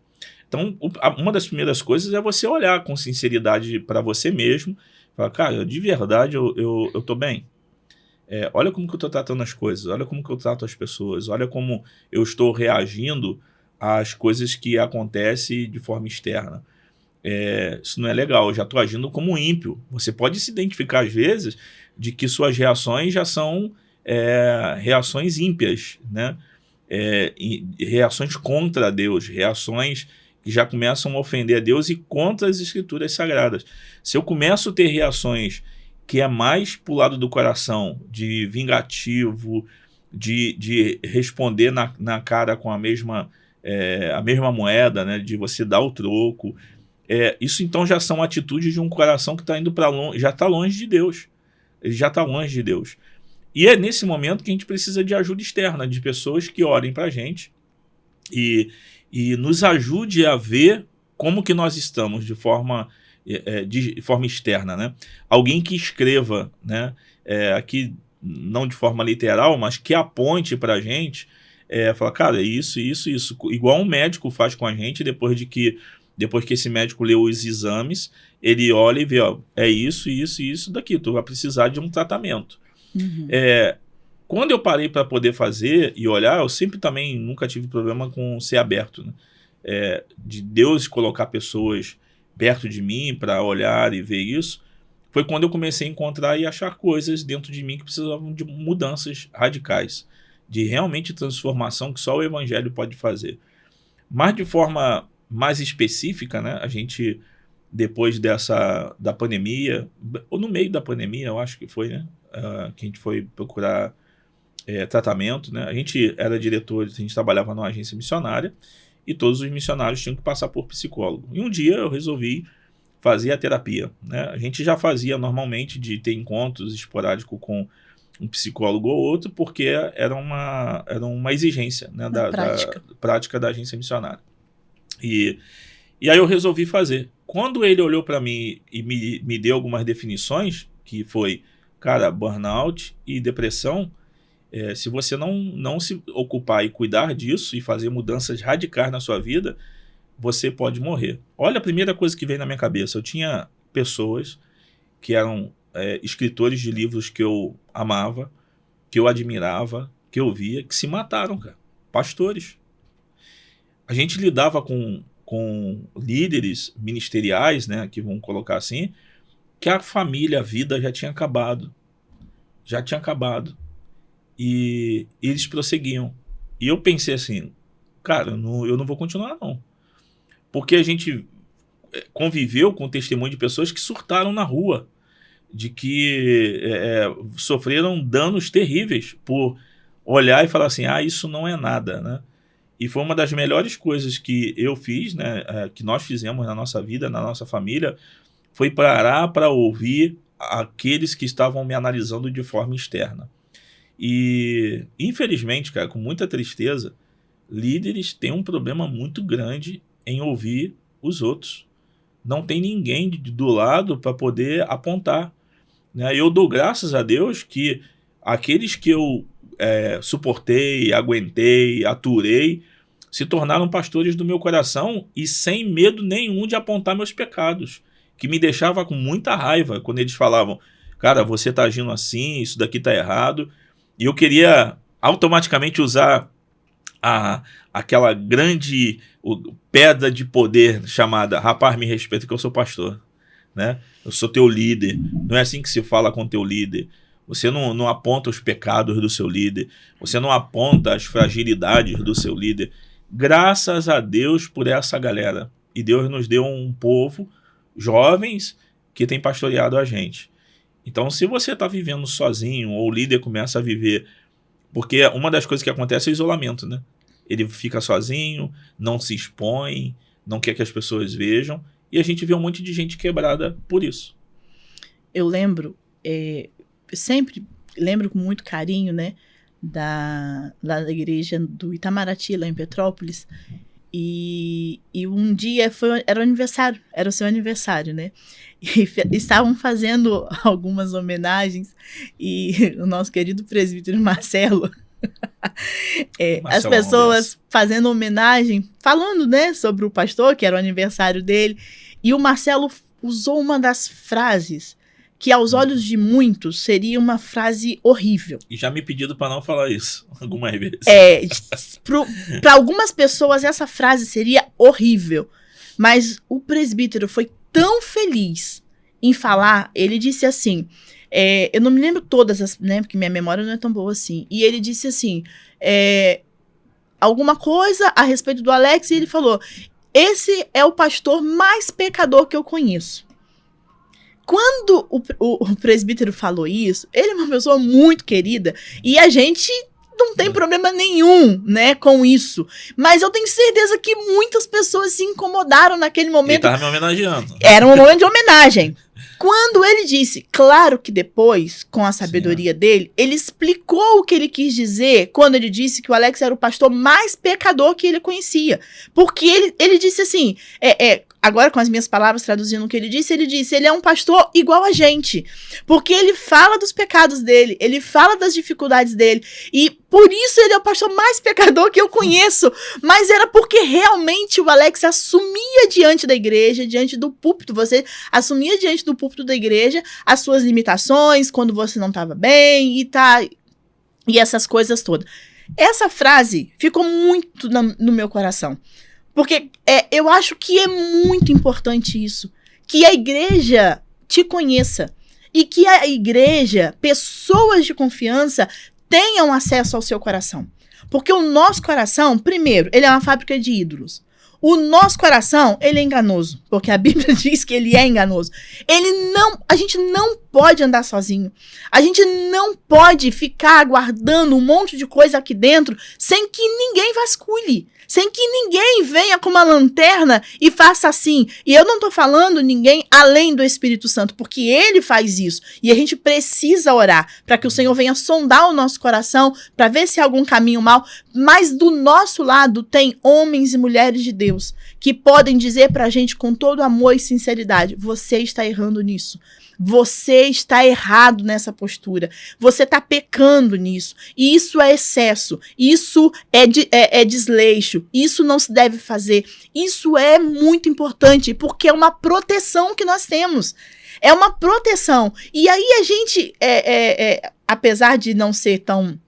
Então, uma das primeiras coisas é você olhar com sinceridade para você mesmo. Falar, cara, de verdade eu tô bem. Olha como que eu estou tratando as coisas, olha como que eu trato as pessoas, olha como eu estou reagindo às coisas que acontecem de forma externa. Isso não é legal, eu já estou agindo como ímpio. Você pode se identificar às vezes de que suas reações já são reações ímpias, né? Reações contra Deus, reações que já começam a ofender a Deus e contra as escrituras sagradas. Se eu começo a ter reações que é mais pro lado do coração, de vingativo, de responder na cara com a mesma moeda, né? De você dar o troco, isso então já são atitudes de um coração que está indo para longe, já está longe de Deus. Ele já está longe de Deus. E é nesse momento que a gente precisa de ajuda externa, de pessoas que orem para a gente e nos ajude a ver como que nós estamos de forma externa, né? Alguém que escreva, né? Aqui não de forma literal, mas que aponte para a gente, fala, cara, isso, igual um médico faz com a gente depois que esse médico leu os exames, ele olha e vê, ó, é isso, isso daqui, tu vai precisar de um tratamento. Uhum. Quando eu parei para poder fazer e olhar, eu sempre também nunca tive problema com ser aberto, né? De Deus colocar pessoas perto de mim para olhar e ver isso, foi quando eu comecei a encontrar e achar coisas dentro de mim que precisavam de mudanças radicais, de realmente transformação que só o evangelho pode fazer. Mas de forma mais específica, né? A gente, depois da pandemia, ou no meio da pandemia, eu acho que foi, né? Que a gente foi procurar tratamento, né? A gente era diretor, a gente trabalhava numa agência missionária e todos os missionários tinham que passar por psicólogo. E um dia eu resolvi fazer a terapia, né? A gente já fazia normalmente de ter encontros esporádicos com um psicólogo ou outro, porque era uma exigência, né? Da prática da agência missionária. E aí eu resolvi fazer. Quando ele olhou para mim e me deu algumas definições, que foi, cara, burnout e depressão, se você não se ocupar e cuidar disso e fazer mudanças radicais na sua vida, você pode morrer. Olha a primeira coisa que veio na minha cabeça. Eu tinha pessoas que eram escritores de livros que eu amava, que eu admirava, que eu via, que se mataram, cara. Pastores. A gente lidava com líderes ministeriais, né, que vamos colocar assim, que a família, a vida já tinha acabado. Já tinha acabado. E eles prosseguiam. E eu pensei assim, cara, eu não vou continuar não. Porque a gente conviveu com o testemunho de pessoas que surtaram na rua, de que sofreram danos terríveis por olhar e falar assim, isso não é nada, né? E foi uma das melhores coisas que eu fiz, né, que nós fizemos na nossa vida, na nossa família, foi parar para ouvir aqueles que estavam me analisando de forma externa. E, infelizmente, cara, com muita tristeza, líderes têm um problema muito grande em ouvir os outros. Não tem ninguém do lado para poder apontar, né? Eu dou graças a Deus que aqueles que eu suportei, aguentei, aturei, se tornaram pastores do meu coração e sem medo nenhum de apontar meus pecados, que me deixava com muita raiva quando eles falavam, cara, você está agindo assim, isso daqui está errado. E eu queria automaticamente usar aquela grande pedra de poder chamada, rapaz, me respeita que eu sou pastor, né? Eu sou teu líder. Não é assim que se fala com teu líder. Você não aponta os pecados do seu líder. Você não aponta as fragilidades do seu líder. Graças a Deus por essa galera. E Deus nos deu um povo, jovens, que tem pastoreado a gente. Então, se você está vivendo sozinho, ou o líder começa a viver... Porque uma das coisas que acontece é o isolamento, né? Ele fica sozinho, não se expõe, não quer que as pessoas vejam. E a gente vê um monte de gente quebrada por isso. Eu lembro, sempre lembro com muito carinho, né? Da igreja do Itamaraty, lá em Petrópolis. E um dia era o seu aniversário, né? E estavam fazendo algumas homenagens e o nosso querido presbítero Marcelo As pessoas fazendo homenagem, falando, né, sobre o pastor, que era o aniversário dele, e o Marcelo usou uma das frases que aos olhos de muitos seria uma frase horrível. E já me pediram para não falar isso algumas vezes. Para algumas pessoas essa frase seria horrível, mas o presbítero foi tão feliz em falar, ele disse assim, eu não me lembro todas, né, porque minha memória não é tão boa assim, e ele disse assim, alguma coisa a respeito do Alex, e ele falou, esse é o pastor mais pecador que eu conheço. Quando o presbítero falou isso, ele é uma pessoa muito querida, e a gente não tem problema nenhum, né, com isso. Mas eu tenho certeza que muitas pessoas se incomodaram naquele momento. Ele estava me homenageando. Era um momento de homenagem. Quando ele disse, claro que depois, com a sabedoria dele, ele explicou o que ele quis dizer quando ele disse que o Alex era o pastor mais pecador que ele conhecia. Porque ele disse assim, agora com as minhas palavras traduzindo o que ele disse, ele é um pastor igual a gente. Porque ele fala dos pecados dele, ele fala das dificuldades dele, e por isso ele é o pastor mais pecador que eu conheço. Mas era porque realmente o Alex assumia diante da igreja, diante do púlpito, você assumia diante do púlpito da igreja as suas limitações, quando você não estava bem e essas coisas todas. Essa frase ficou muito no meu coração. Porque eu acho que é muito importante isso. Que a igreja te conheça. E que a igreja, pessoas de confiança, tenham acesso ao seu coração. Porque o nosso coração, primeiro, ele é uma fábrica de ídolos. O nosso coração, ele é enganoso. Porque a Bíblia diz que ele é enganoso. A gente não pode andar sozinho. A gente não pode ficar aguardando um monte de coisa aqui dentro sem que ninguém vasculhe. Sem que ninguém venha com uma lanterna e faça assim. E eu não tô falando ninguém além do Espírito Santo, porque ele faz isso. E a gente precisa orar para que o Senhor venha sondar o nosso coração, para ver se há algum caminho mau. Mas do nosso lado tem homens e mulheres de Deus que podem dizer pra gente com todo amor e sinceridade, você está errando nisso. Você está errado nessa postura. Você está pecando nisso. E isso é excesso. Isso é desleixo. Isso não se deve fazer. Isso é muito importante, porque é uma proteção que nós temos. É uma proteção. E aí a gente, apesar de não ser tão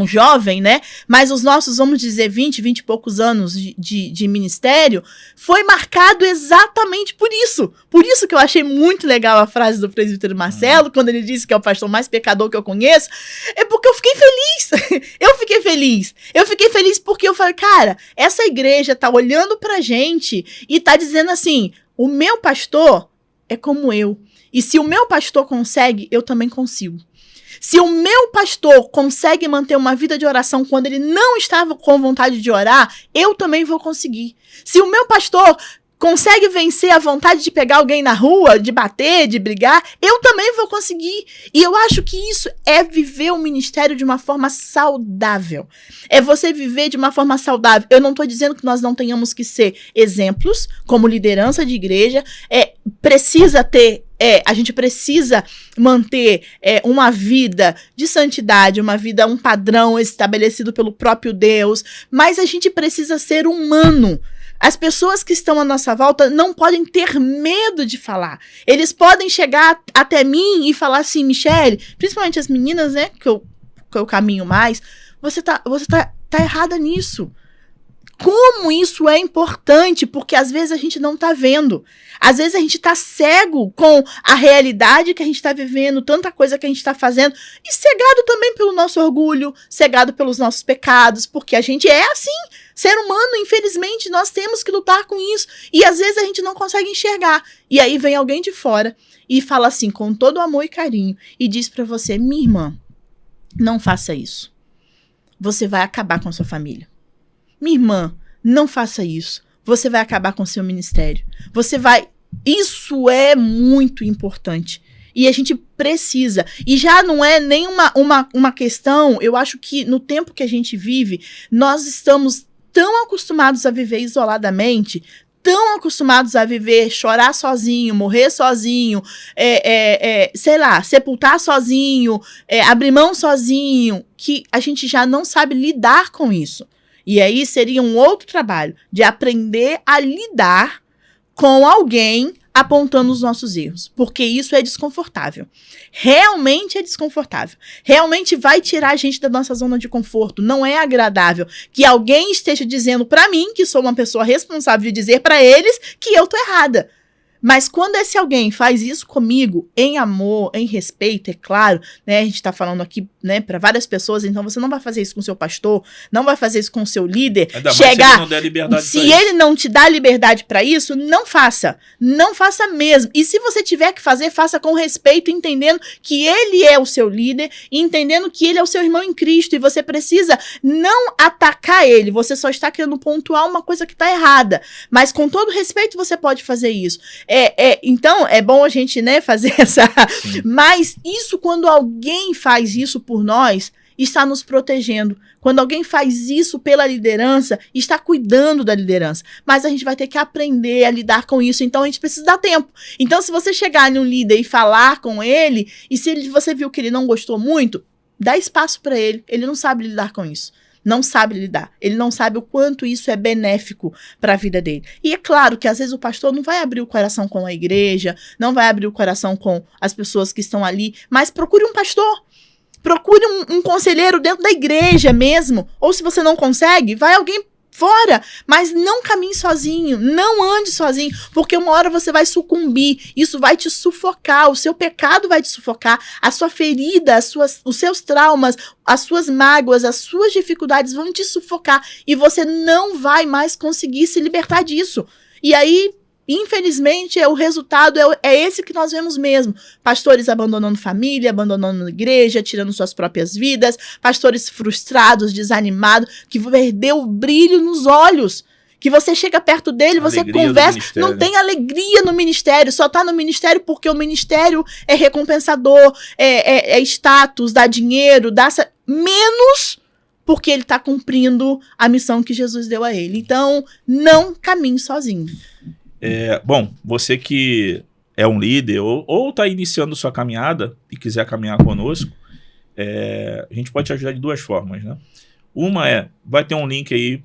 jovem, né? Mas os nossos, vamos dizer, 20 e poucos anos de ministério, foi marcado exatamente por isso. Por isso que eu achei muito legal a frase do presbítero Marcelo, quando ele disse que é o pastor mais pecador que eu conheço, é porque eu fiquei feliz. Eu fiquei feliz porque eu falei, cara, essa igreja tá olhando pra gente e tá dizendo assim, o meu pastor é como eu. E se o meu pastor consegue, eu também consigo. Se o meu pastor consegue manter uma vida de oração quando ele não estava com vontade de orar, eu também vou conseguir. Se o meu pastor consegue vencer a vontade de pegar alguém na rua, de bater, de brigar, eu também vou conseguir. E eu acho que isso é viver o ministério de uma forma saudável. É você viver de uma forma saudável. Eu não estou dizendo que nós não tenhamos que ser exemplos, como liderança de igreja. A gente precisa manter uma vida de santidade, um padrão estabelecido pelo próprio Deus, mas a gente precisa ser humano. As pessoas que estão à nossa volta não podem ter medo de falar. Eles podem chegar até mim e falar assim, Michele, principalmente as meninas, né, que eu caminho mais, você tá errada nisso. Como isso é importante, porque às vezes a gente não tá vendo. Às vezes a gente tá cego com a realidade que a gente tá vivendo, tanta coisa que a gente tá fazendo, e cegado também pelo nosso orgulho, cegado pelos nossos pecados, porque a gente é assim, ser humano, infelizmente, nós temos que lutar com isso, e às vezes a gente não consegue enxergar. E aí vem alguém de fora e fala assim, com todo amor e carinho, e diz pra você, minha irmã, não faça isso. Você vai acabar com a sua família. Minha irmã, não faça isso. Você vai acabar com seu ministério. Isso é muito importante. E a gente precisa. E já não é nem uma questão, eu acho que no tempo que a gente vive, nós estamos tão acostumados a viver isoladamente, tão acostumados a viver, chorar sozinho, morrer sozinho, sei lá, sepultar sozinho, abrir mão sozinho, que a gente já não sabe lidar com isso. E aí seria um outro trabalho, de aprender a lidar com alguém apontando os nossos erros, porque isso é desconfortável. Realmente é desconfortável. Realmente vai tirar a gente da nossa zona de conforto. Não é agradável que alguém esteja dizendo pra mim, que sou uma pessoa responsável, de dizer pra eles que eu tô errada. Mas quando esse alguém faz isso comigo, em amor, em respeito, é claro, né? A gente tá falando aqui, né, para várias pessoas, então você não vai fazer isso com o seu pastor, não vai fazer isso com o seu líder. Ainda mais se ele não der liberdade se ele não te dá liberdade para isso, não faça. Não faça mesmo. E se você tiver que fazer, faça com respeito, entendendo que ele é o seu líder, e entendendo que ele é o seu irmão em Cristo, e você precisa não atacar ele, você só está querendo pontuar uma coisa que tá errada. Mas com todo respeito você pode fazer isso. Então, é bom a gente, né, fazer essa... Sim. Mas isso, quando alguém faz isso por nós, está nos protegendo. Quando alguém faz isso pela liderança, está cuidando da liderança. Mas a gente vai ter que aprender a lidar com isso, então a gente precisa dar tempo. Então, se você chegar num líder e falar com ele, e se você viu que ele não gostou muito, dá espaço para ele. Ele não sabe lidar com isso. Não sabe lidar. Ele não sabe o quanto isso é benéfico para a vida dele. E é claro que às vezes o pastor não vai abrir o coração com a igreja, não vai abrir o coração com as pessoas que estão ali, mas procure um pastor. Procure um conselheiro dentro da igreja mesmo. Ou se você não consegue, vai alguém fora, mas não caminhe sozinho, não ande sozinho, porque uma hora você vai sucumbir, isso vai te sufocar, o seu pecado vai te sufocar, a sua ferida, os seus traumas, as suas mágoas, as suas dificuldades vão te sufocar e você não vai mais conseguir se libertar disso. E aí, infelizmente, o resultado é esse que nós vemos mesmo. Pastores abandonando família, abandonando igreja, tirando suas próprias vidas, pastores frustrados, desanimados, que perdeu o brilho nos olhos. Que você chega perto dele, você Alegria conversa, não tem alegria no ministério, só tá no ministério porque o ministério é recompensador, é status, dá dinheiro, menos porque ele tá cumprindo a missão que Jesus deu a ele. Então, não caminhe sozinho. Bom, você que é um líder ou está iniciando sua caminhada e quiser caminhar conosco, a gente pode te ajudar de duas formas, né? Uma vai ter um link aí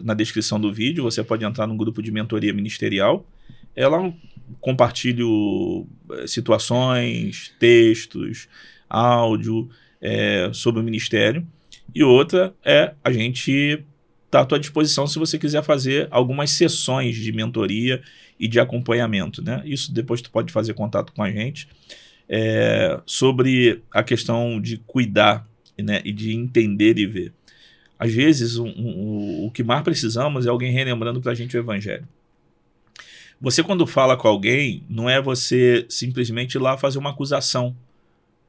na descrição do vídeo, você pode entrar no grupo de mentoria ministerial. Lá eu compartilho situações, textos, áudio sobre o ministério. E outra a gente está à tua disposição se você quiser fazer algumas sessões de mentoria e de acompanhamento, né? Isso depois tu pode fazer contato com a gente sobre a questão de cuidar, né, e de entender e ver. Às vezes o que mais precisamos é alguém relembrando para a gente o evangelho. Você quando fala com alguém, não é você simplesmente ir lá fazer uma acusação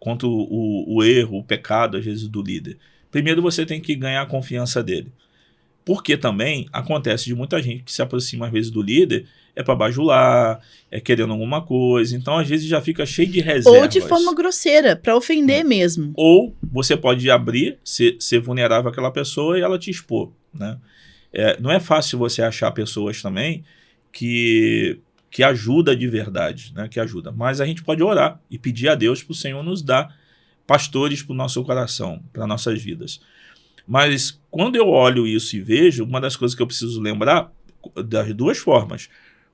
contra o erro, o pecado, às vezes, do líder. Primeiro você tem que ganhar a confiança dele. Porque também acontece de muita gente que se aproxima às vezes do líder para bajular, querendo alguma coisa. Então, às vezes, já fica cheio de reservas. Ou de forma grosseira, para ofender mesmo. Ou você pode abrir, ser vulnerável àquela pessoa e ela te expor, né? Não é fácil você achar pessoas também que ajuda de verdade, né? Que ajuda. Mas a gente pode orar e pedir a Deus para o Senhor nos dar pastores para o nosso coração, para nossas vidas. Mas quando eu olho isso e vejo, uma das coisas que eu preciso lembrar, das duas formas.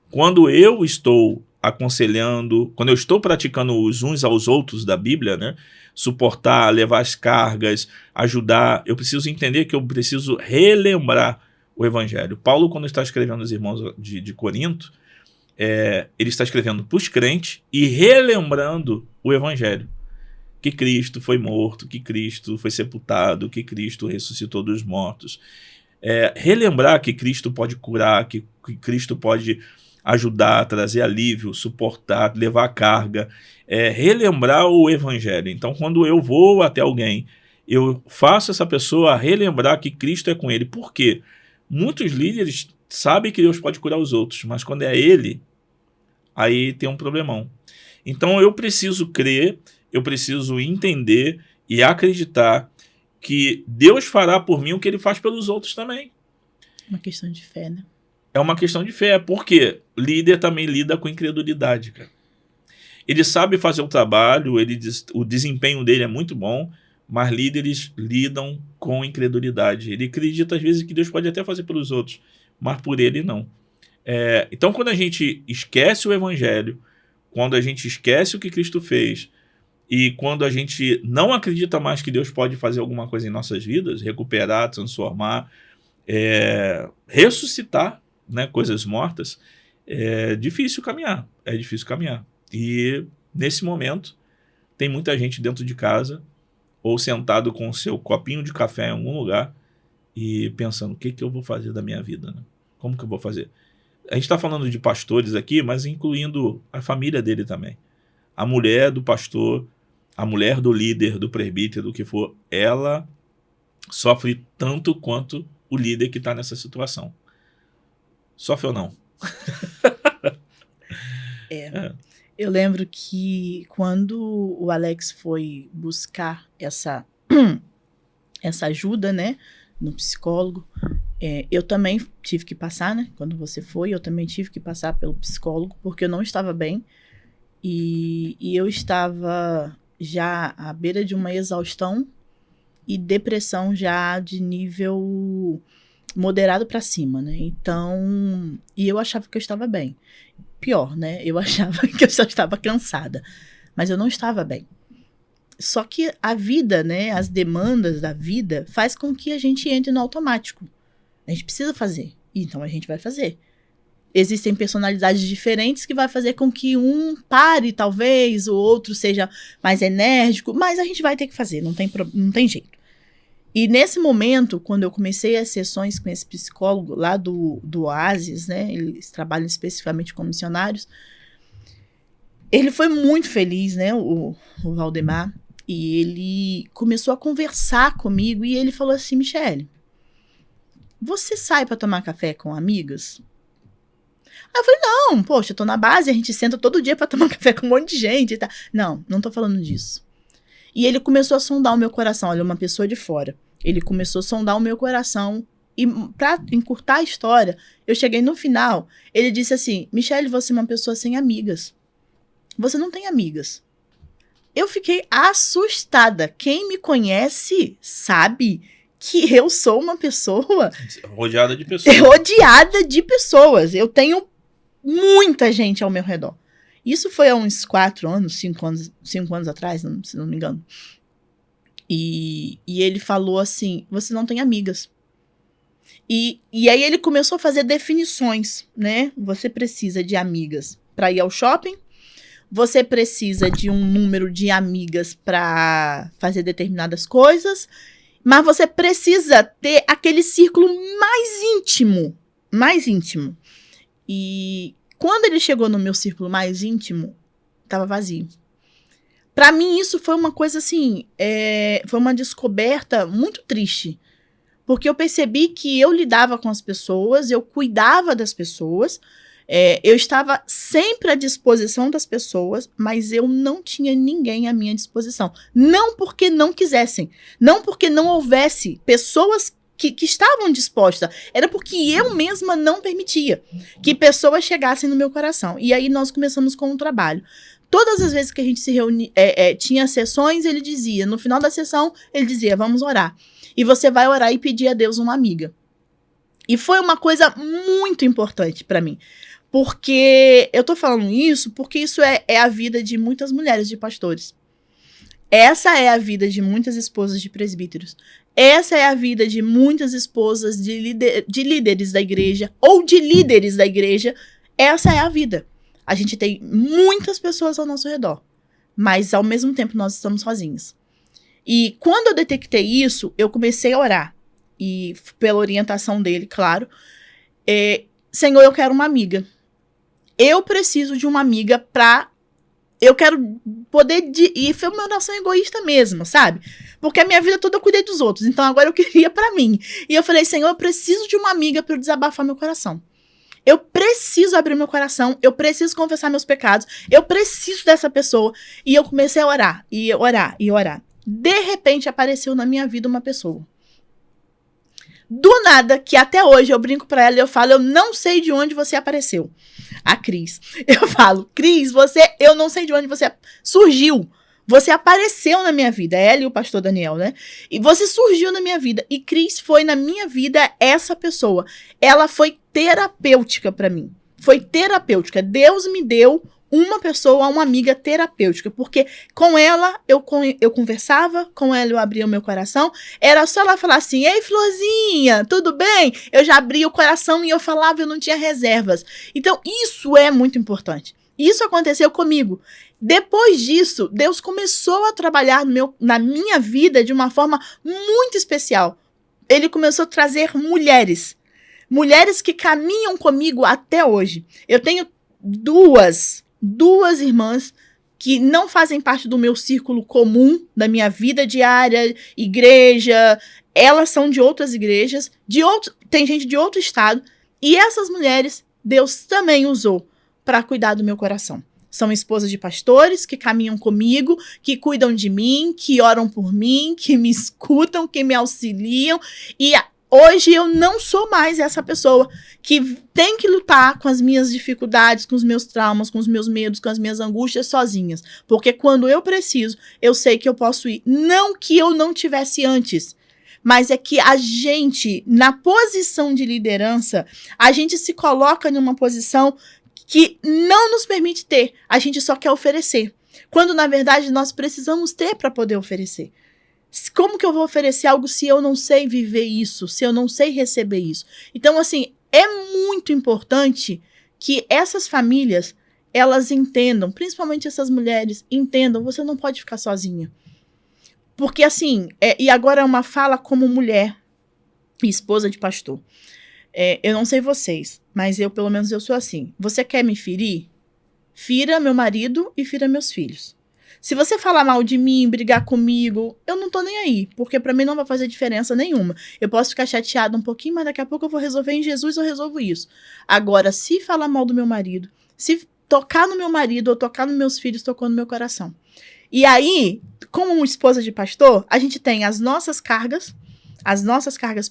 Quando eu estou aconselhando, quando eu estou praticando os uns aos outros da Bíblia, né? Suportar, levar as cargas, ajudar, eu preciso entender que eu preciso relembrar o Evangelho. Paulo, quando está escrevendo aos irmãos de Corinto, ele está escrevendo para os crentes e relembrando o Evangelho. Que Cristo foi morto, que Cristo foi sepultado, que Cristo ressuscitou dos mortos. Relembrar que Cristo pode curar, que Cristo pode ajudar, trazer alívio, suportar, levar carga. Relembrar o Evangelho. Então, quando eu vou até alguém, eu faço essa pessoa relembrar que Cristo é com ele. Por quê? Muitos líderes sabem que Deus pode curar os outros, mas quando é ele, aí tem um problemão. Então, eu preciso crer, eu preciso entender e acreditar que Deus fará por mim o que ele faz pelos outros também. Uma questão de fé, né? É uma questão de fé, porque o líder também lida com incredulidade, cara. Ele sabe fazer o trabalho, o desempenho dele é muito bom, mas líderes lidam com incredulidade. Ele acredita, às vezes, que Deus pode até fazer pelos outros, mas por ele não. Então, quando a gente esquece o evangelho, quando a gente esquece o que Cristo fez, e quando a gente não acredita mais que Deus pode fazer alguma coisa em nossas vidas, recuperar, transformar, ressuscitar, né, coisas mortas, é difícil caminhar. É difícil caminhar. E, nesse momento, tem muita gente dentro de casa ou sentado com o seu copinho de café em algum lugar e pensando, o que eu vou fazer da minha vida? Né? Como que eu vou fazer? A gente está falando de pastores aqui, mas incluindo a família dele também. A mulher do pastor, a mulher do líder, do presbítero, do que for, ela sofre tanto quanto o líder que está nessa situação. Sofre ou não? Eu lembro que quando o Alex foi buscar essa ajuda, né, no psicólogo, eu também tive que passar, né? Quando você foi, eu também tive que passar pelo psicólogo, porque eu não estava bem. E eu estava já à beira de uma exaustão e depressão já de nível moderado para cima, né? Então, e eu achava que eu estava bem. Pior, né? Eu achava que eu só estava cansada, mas eu não estava bem. Só que a vida, né, as demandas da vida faz com que a gente entre no automático. A gente precisa fazer, então a gente vai fazer. Existem personalidades diferentes que vai fazer com que um pare, talvez, o outro seja mais enérgico, mas a gente vai ter que fazer, não tem jeito. E nesse momento, quando eu comecei as sessões com esse psicólogo lá do Oasis, né, eles trabalham especificamente com missionários, ele foi muito feliz, né, o Valdemar, e ele começou a conversar comigo e ele falou assim, Michele, você sai para tomar café com amigas? Aí eu falei, não, poxa, eu tô na base, a gente senta todo dia para tomar café com um monte de gente e tal. Não tô falando disso. E ele começou a sondar o meu coração, olha, uma pessoa de fora. Ele começou a sondar o meu coração e pra encurtar a história, eu cheguei no final, ele disse assim, Michele, você é uma pessoa sem amigas. Você não tem amigas. Eu fiquei assustada. Quem me conhece sabe que eu sou uma pessoa... rodeada de pessoas. Rodeada de pessoas. Eu tenho muita gente ao meu redor. Isso foi há uns 5 anos atrás, se não me engano. E ele falou assim, você não tem amigas. E aí ele começou a fazer definições, né? Você precisa de amigas para ir ao shopping, você precisa de um número de amigas para fazer determinadas coisas, mas você precisa ter aquele círculo mais íntimo. E quando ele chegou no meu círculo mais íntimo, estava vazio. Para mim, isso foi uma coisa assim, foi uma descoberta muito triste. Porque eu percebi que eu lidava com as pessoas, eu cuidava das pessoas, eu estava sempre à disposição das pessoas, mas eu não tinha ninguém à minha disposição. Não porque não quisessem, não porque não houvesse pessoas que estavam dispostas, era porque eu mesma não permitia que pessoas chegassem no meu coração. E aí nós começamos com um trabalho. Todas as vezes que a gente se reunia, tinha sessões, ele dizia, no final da sessão, ele dizia, vamos orar. E você vai orar e pedir a Deus uma amiga. E foi uma coisa muito importante para mim. Porque eu tô falando isso porque isso é a vida de muitas mulheres de pastores. Essa é a vida de muitas esposas de presbíteros. Essa é a vida de muitas esposas de líderes da igreja ou de líderes da igreja. Essa é a vida. A gente tem muitas pessoas ao nosso redor, mas ao mesmo tempo nós estamos sozinhos. E quando eu detectei isso, eu comecei a orar. E pela orientação dele, claro. Senhor, eu quero uma amiga. Eu preciso de uma amiga pra... Eu quero poder... E foi uma oração egoísta mesmo, sabe? Porque a minha vida toda eu cuidei dos outros. Então agora eu queria pra mim. E eu falei, Senhor, eu preciso de uma amiga pra eu desabafar meu coração. Eu preciso abrir meu coração. Eu preciso confessar meus pecados. Eu preciso dessa pessoa. E eu comecei a orar. E orar. De repente apareceu na minha vida uma pessoa. Do nada, que até hoje eu brinco pra ela e eu falo, eu não sei de onde você apareceu. A Cris. Eu falo, Cris, eu não sei de onde você surgiu. Você apareceu na minha vida, ela e o pastor Daniel, né? E você surgiu na minha vida. E Cris foi na minha vida essa pessoa. Ela foi terapêutica pra mim. Foi terapêutica. Deus me deu uma pessoa, uma amiga terapêutica, porque com ela eu conversava, com ela eu abria o meu coração, era só ela falar assim, ei Florzinha, tudo bem? Eu já abria o coração e eu falava, eu não tinha reservas. Então isso é muito importante. Isso aconteceu comigo. Depois disso, Deus começou a trabalhar na minha vida de uma forma muito especial. Ele começou a trazer mulheres que caminham comigo até hoje. Eu tenho duas irmãs que não fazem parte do meu círculo comum, da minha vida diária, igreja. Elas são de outras igrejas, tem gente de outro estado. E essas mulheres, Deus também usou para cuidar do meu coração. São esposas de pastores que caminham comigo, que cuidam de mim, que oram por mim, que me escutam, que me auxiliam. E hoje eu não sou mais essa pessoa que tem que lutar com as minhas dificuldades, com os meus traumas, com os meus medos, com as minhas angústias sozinhas. Porque quando eu preciso, eu sei que eu posso ir. Não que eu não tivesse antes, mas é que a gente, na posição de liderança, a gente se coloca numa posição que não nos permite ter. A gente só quer oferecer. Quando, na verdade, nós precisamos ter para poder oferecer. Como que eu vou oferecer algo se eu não sei viver isso, se eu não sei receber isso? Então, assim, é muito importante que essas famílias, elas entendam, principalmente essas mulheres, entendam, você não pode ficar sozinha. Porque, assim, e agora é uma fala como mulher e esposa de pastor. Eu não sei vocês, mas pelo menos eu sou assim. Você quer me ferir? Fira meu marido e fira meus filhos. Se você falar mal de mim, brigar comigo, eu não tô nem aí, porque pra mim não vai fazer diferença nenhuma. Eu posso ficar chateada um pouquinho, mas daqui a pouco eu vou resolver em Jesus, eu resolvo isso. Agora, se falar mal do meu marido, se tocar no meu marido ou tocar nos meus filhos, tocou no meu coração. E aí, como uma esposa de pastor, a gente tem as nossas cargas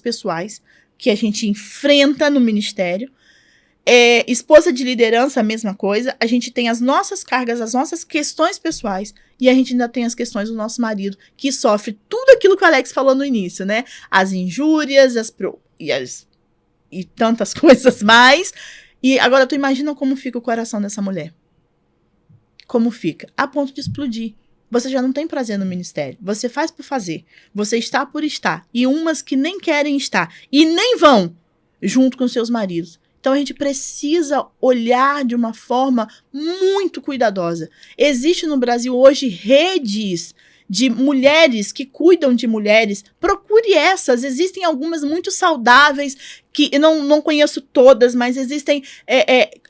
pessoais, que a gente enfrenta no ministério. Esposa de liderança, a mesma coisa. A gente tem as nossas cargas, as nossas questões pessoais, e a gente ainda tem as questões do nosso marido, que sofre tudo aquilo que o Alex falou no início, né? As injúrias, e tantas coisas mais. E agora tu imagina como fica o coração dessa mulher. Como fica? A ponto de explodir. Você já não tem prazer no ministério. Você faz por fazer. Você está por estar. E umas que nem querem estar e nem vão junto com seus maridos. Então, a gente precisa olhar de uma forma muito cuidadosa. Existe no Brasil hoje redes de mulheres que cuidam de mulheres. Procure essas. Existem algumas muito saudáveis, que eu não conheço todas, mas existem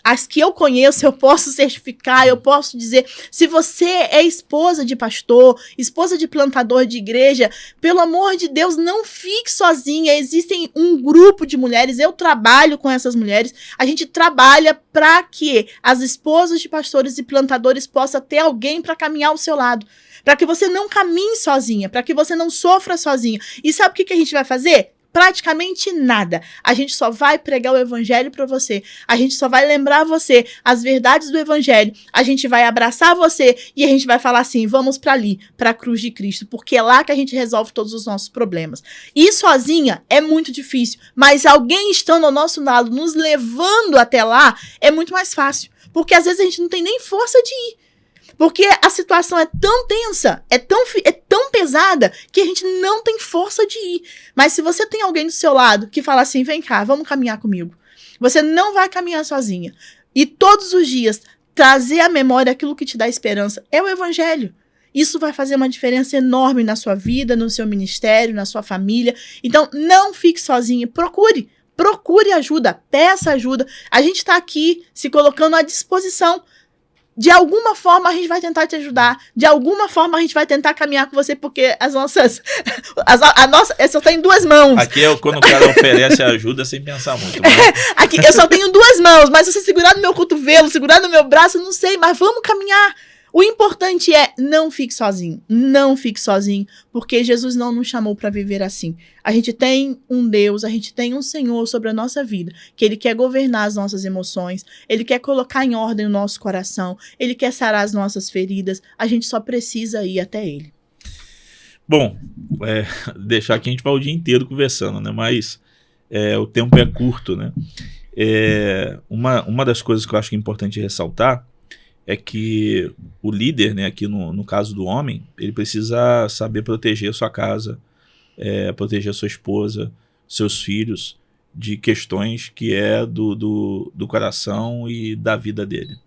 as que eu conheço, eu posso certificar, eu posso dizer. Se você é esposa de pastor, esposa de plantador de igreja, pelo amor de Deus, não fique sozinha. Existem um grupo de mulheres, eu trabalho com essas mulheres, a gente trabalha para que as esposas de pastores e plantadores possam ter alguém para caminhar ao seu lado. Para que você não caminhe sozinha, para que você não sofra sozinha. E sabe o que a gente vai fazer? Praticamente nada. A gente só vai pregar o evangelho para você. A gente só vai lembrar você as verdades do evangelho. A gente vai abraçar você e a gente vai falar assim, vamos para ali, para a cruz de Cristo, porque é lá que a gente resolve todos os nossos problemas. Ir sozinha é muito difícil, mas alguém estando ao nosso lado, nos levando até lá, é muito mais fácil. Porque às vezes a gente não tem nem força de ir. Porque a situação é tão tensa, é tão pesada, que a gente não tem força de ir. Mas se você tem alguém do seu lado que fala assim, vem cá, vamos caminhar comigo. Você não vai caminhar sozinha. E todos os dias, trazer à memória aquilo que te dá esperança é o evangelho. Isso vai fazer uma diferença enorme na sua vida, no seu ministério, na sua família. Então, não fique sozinha, procure ajuda, peça ajuda. A gente está aqui se colocando à disposição. De alguma forma a gente vai tentar te ajudar. De alguma forma a gente vai tentar caminhar com você, porque a nossa, eu só tenho duas mãos. Aqui é quando o cara oferece ajuda sem pensar muito. Mas... Aqui eu só tenho duas mãos, mas se você segurar no meu cotovelo, segurar no meu braço, eu não sei, mas vamos caminhar. O importante é não fique sozinho, não fique sozinho, porque Jesus não nos chamou para viver assim. A gente tem um Deus, a gente tem um Senhor sobre a nossa vida, que Ele quer governar as nossas emoções, Ele quer colocar em ordem o nosso coração, Ele quer sarar as nossas feridas, a gente só precisa ir até Ele. Bom, deixar aqui a gente vai o dia inteiro conversando, né? Mas o tempo é curto, né? Uma das coisas que eu acho que é importante ressaltar é que o líder, né, aqui no caso do homem, ele precisa saber proteger a sua casa, proteger a sua esposa, seus filhos, de questões que do coração e da vida dele.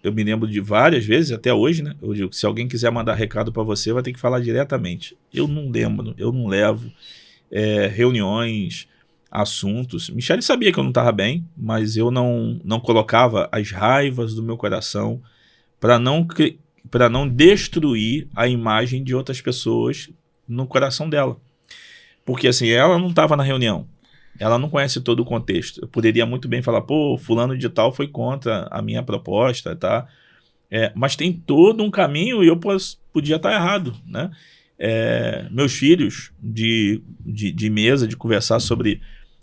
Eu me lembro de várias vezes, até hoje, né? Eu digo que se alguém quiser mandar recado para você, vai ter que falar diretamente. Eu não lembro, eu não levo reuniões, assuntos. Michele sabia que eu não estava bem, mas eu não colocava as raivas do meu coração para não destruir a imagem de outras pessoas no coração dela. Porque assim, ela não estava na reunião, ela não conhece todo o contexto. Eu poderia muito bem falar, pô, fulano de tal foi contra a minha proposta, tá? Mas tem todo um caminho e eu podia estar errado, né? Meus filhos de mesa, de conversar sobre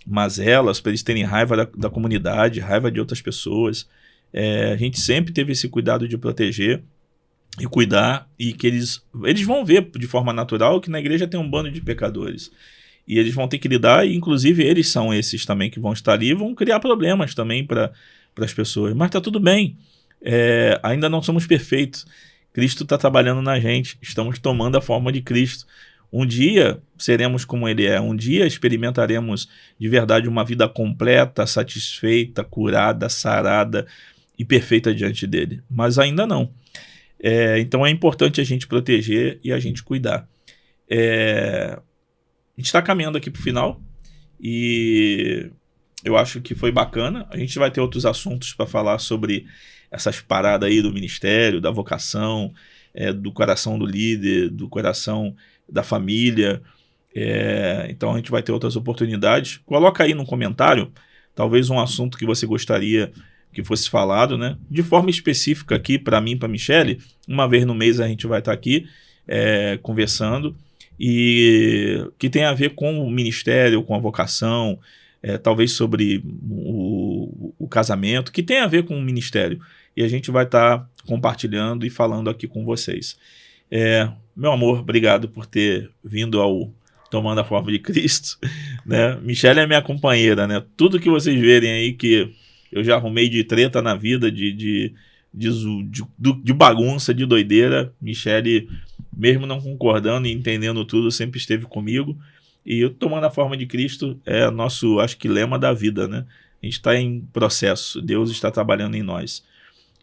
mazelas, para eles terem raiva da comunidade, raiva de outras pessoas. A gente sempre teve esse cuidado de proteger e cuidar, e que eles vão ver de forma natural que na igreja tem um bando de pecadores. E eles vão ter que lidar, e inclusive eles são esses também que vão estar ali e vão criar problemas também para as pessoas. Mas tá tudo bem, ainda não somos perfeitos. Cristo está trabalhando na gente, estamos tomando a forma de Cristo. Um dia seremos como Ele é, um dia experimentaremos de verdade uma vida completa, satisfeita, curada, sarada e perfeita diante dele. Mas ainda não. Então é importante a gente proteger e a gente cuidar. A gente está caminhando aqui para o final e eu acho que foi bacana. A gente vai ter outros assuntos para falar sobre essas paradas aí do ministério, da vocação, do coração do líder, do coração da família. Então a gente vai ter outras oportunidades. Coloca aí no comentário talvez um assunto que você gostaria que fosse falado, né? De forma específica aqui para mim, para Michele. Uma vez no mês a gente vai estar aqui conversando, e que tem a ver com o ministério, com a vocação, talvez sobre o casamento, que tem a ver com o ministério, e a gente vai estar compartilhando e falando aqui com vocês. Meu amor, obrigado por ter vindo ao Tomando a Forma de Cristo, né? Michele é minha companheira, né? Tudo que vocês verem aí que eu já arrumei de treta na vida, de bagunça, de doideira, Michele, mesmo não concordando e entendendo tudo, sempre esteve comigo. E o Tomando a Forma de Cristo é nosso, acho que, lema da vida, né? A gente está em processo, Deus está trabalhando em nós.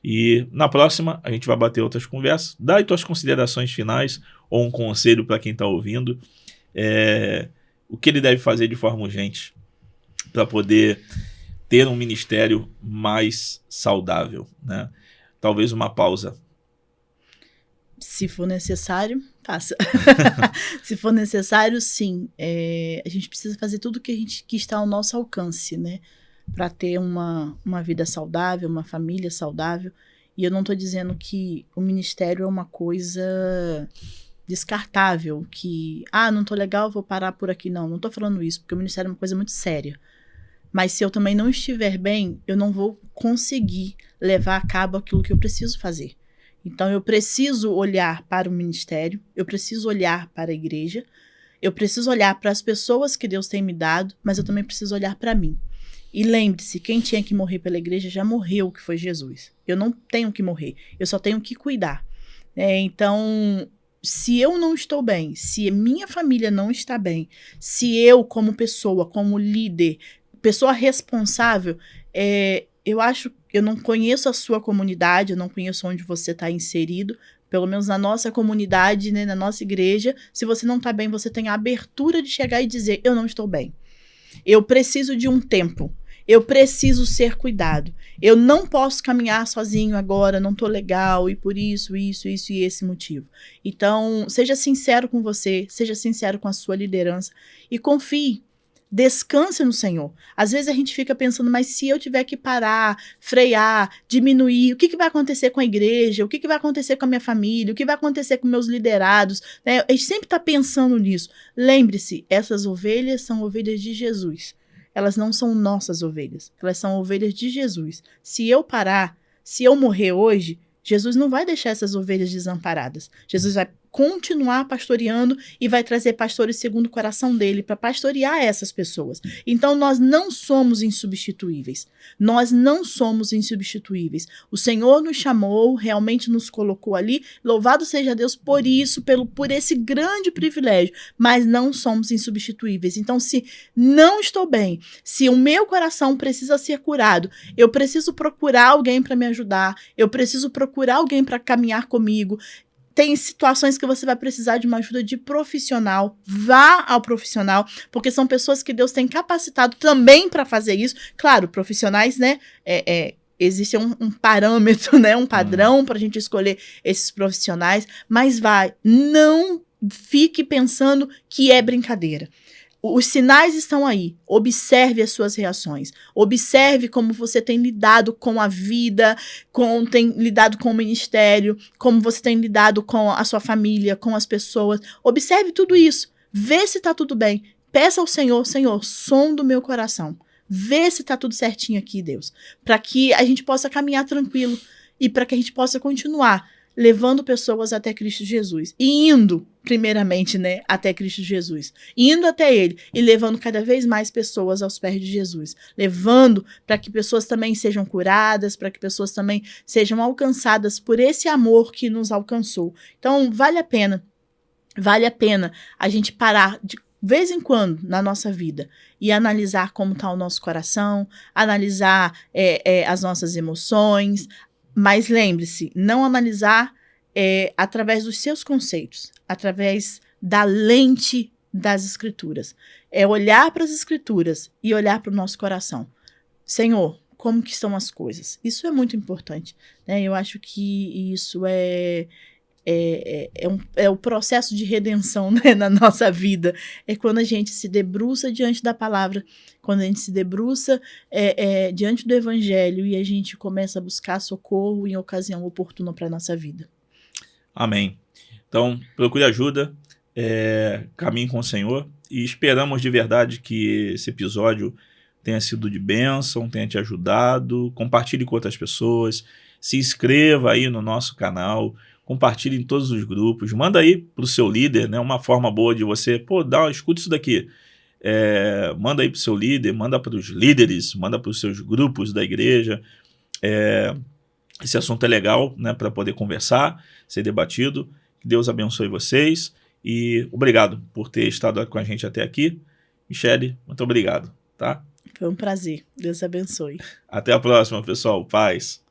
E na próxima a gente vai bater outras conversas. Dá aí tuas considerações finais ou um conselho para quem está ouvindo. O que ele deve fazer de forma urgente para poder ter um ministério mais saudável, né? Talvez uma pausa. Se for necessário, faça. Se for necessário, sim. A gente precisa fazer tudo que está ao nosso alcance, né? Para ter uma vida saudável, uma família saudável. E eu não estou dizendo que o ministério é uma coisa descartável, que, não estou legal, vou parar por aqui. Não estou falando isso, porque o ministério é uma coisa muito séria. Mas se eu também não estiver bem, eu não vou conseguir levar a cabo aquilo que eu preciso fazer. Então, eu preciso olhar para o ministério, eu preciso olhar para a igreja, eu preciso olhar para as pessoas que Deus tem me dado, mas eu também preciso olhar para mim. E lembre-se, quem tinha que morrer pela igreja já morreu, que foi Jesus. Eu não tenho que morrer, eu só tenho que cuidar. Então, se eu não estou bem, se minha família não está bem, se eu, como pessoa, como líder, pessoa responsável, eu não conheço a sua comunidade, eu não conheço onde você está inserido, pelo menos na nossa comunidade, né, na nossa igreja. Se você não está bem, você tem a abertura de chegar e dizer, eu não estou bem. Eu preciso de um tempo. Eu preciso ser cuidado. Eu não posso caminhar sozinho agora, não estou legal, e por isso e esse motivo. Então, seja sincero com você, seja sincero com a sua liderança e confie. Descanse no Senhor. Às vezes a gente fica pensando, mas se eu tiver que parar, frear, diminuir, o que vai acontecer com a igreja? O que vai acontecer com a minha família? O que vai acontecer com meus liderados? Né? A gente sempre está pensando nisso. Lembre-se, essas ovelhas são ovelhas de Jesus. Elas não são nossas ovelhas. Elas são ovelhas de Jesus. Se eu parar, se eu morrer hoje, Jesus não vai deixar essas ovelhas desamparadas. Jesus vai continuar pastoreando e vai trazer pastores segundo o coração dele para pastorear essas pessoas. Então nós não somos insubstituíveis. Nós não somos insubstituíveis. O Senhor nos chamou, realmente nos colocou ali. Louvado seja Deus por isso, por esse grande privilégio. Mas não somos insubstituíveis. Então, se não estou bem, se o meu coração precisa ser curado, eu preciso procurar alguém para me ajudar, eu preciso procurar alguém para caminhar comigo. Tem situações que você vai precisar de uma ajuda de profissional. Vá ao profissional, porque são pessoas que Deus tem capacitado também para fazer isso. Claro, profissionais, né? Existe um parâmetro, né? Um padrão para a gente escolher esses profissionais. Mas não fique pensando que é brincadeira. Os sinais estão aí. Observe as suas reações. Observe como você tem lidado com a vida, tem lidado com o ministério, como você tem lidado com a sua família, com as pessoas. Observe tudo isso. Vê se está tudo bem. Peça ao Senhor, Senhor, som do meu coração. Vê se está tudo certinho aqui, Deus. Para que a gente possa caminhar tranquilo e para que a gente possa continuar levando pessoas até Cristo Jesus. E indo, primeiramente, né, até Cristo Jesus. Indo até Ele e levando cada vez mais pessoas aos pés de Jesus. Levando para que pessoas também sejam curadas, para que pessoas também sejam alcançadas por esse amor que nos alcançou. Então, vale a pena a gente parar de vez em quando na nossa vida e analisar como está o nosso coração, analisar as nossas emoções. Mas lembre-se, não analisar através dos seus conceitos, através da lente das Escrituras. É olhar para as Escrituras e olhar para o nosso coração. Senhor, como que estão as coisas? Isso é muito importante, né? Eu acho que isso é o processo de redenção, né, na nossa vida. É quando a gente se debruça diante da palavra, quando a gente se debruça diante do evangelho e a gente começa a buscar socorro em ocasião oportuna para a nossa vida. Amém. Então, procure ajuda, caminhe com o Senhor e esperamos de verdade que esse episódio tenha sido de bênção, tenha te ajudado. Compartilhe com outras pessoas, se inscreva aí no nosso canal, compartilhe em todos os grupos, manda aí para o seu líder, né? Uma forma boa de você, escuta isso daqui. Manda aí para o seu líder, manda para os líderes, manda para os seus grupos da igreja. Esse assunto é legal, né, para poder conversar, ser debatido. Que Deus abençoe vocês e obrigado por ter estado com a gente até aqui. Michele, muito obrigado, tá? Foi um prazer. Deus abençoe. Até a próxima, pessoal. Paz.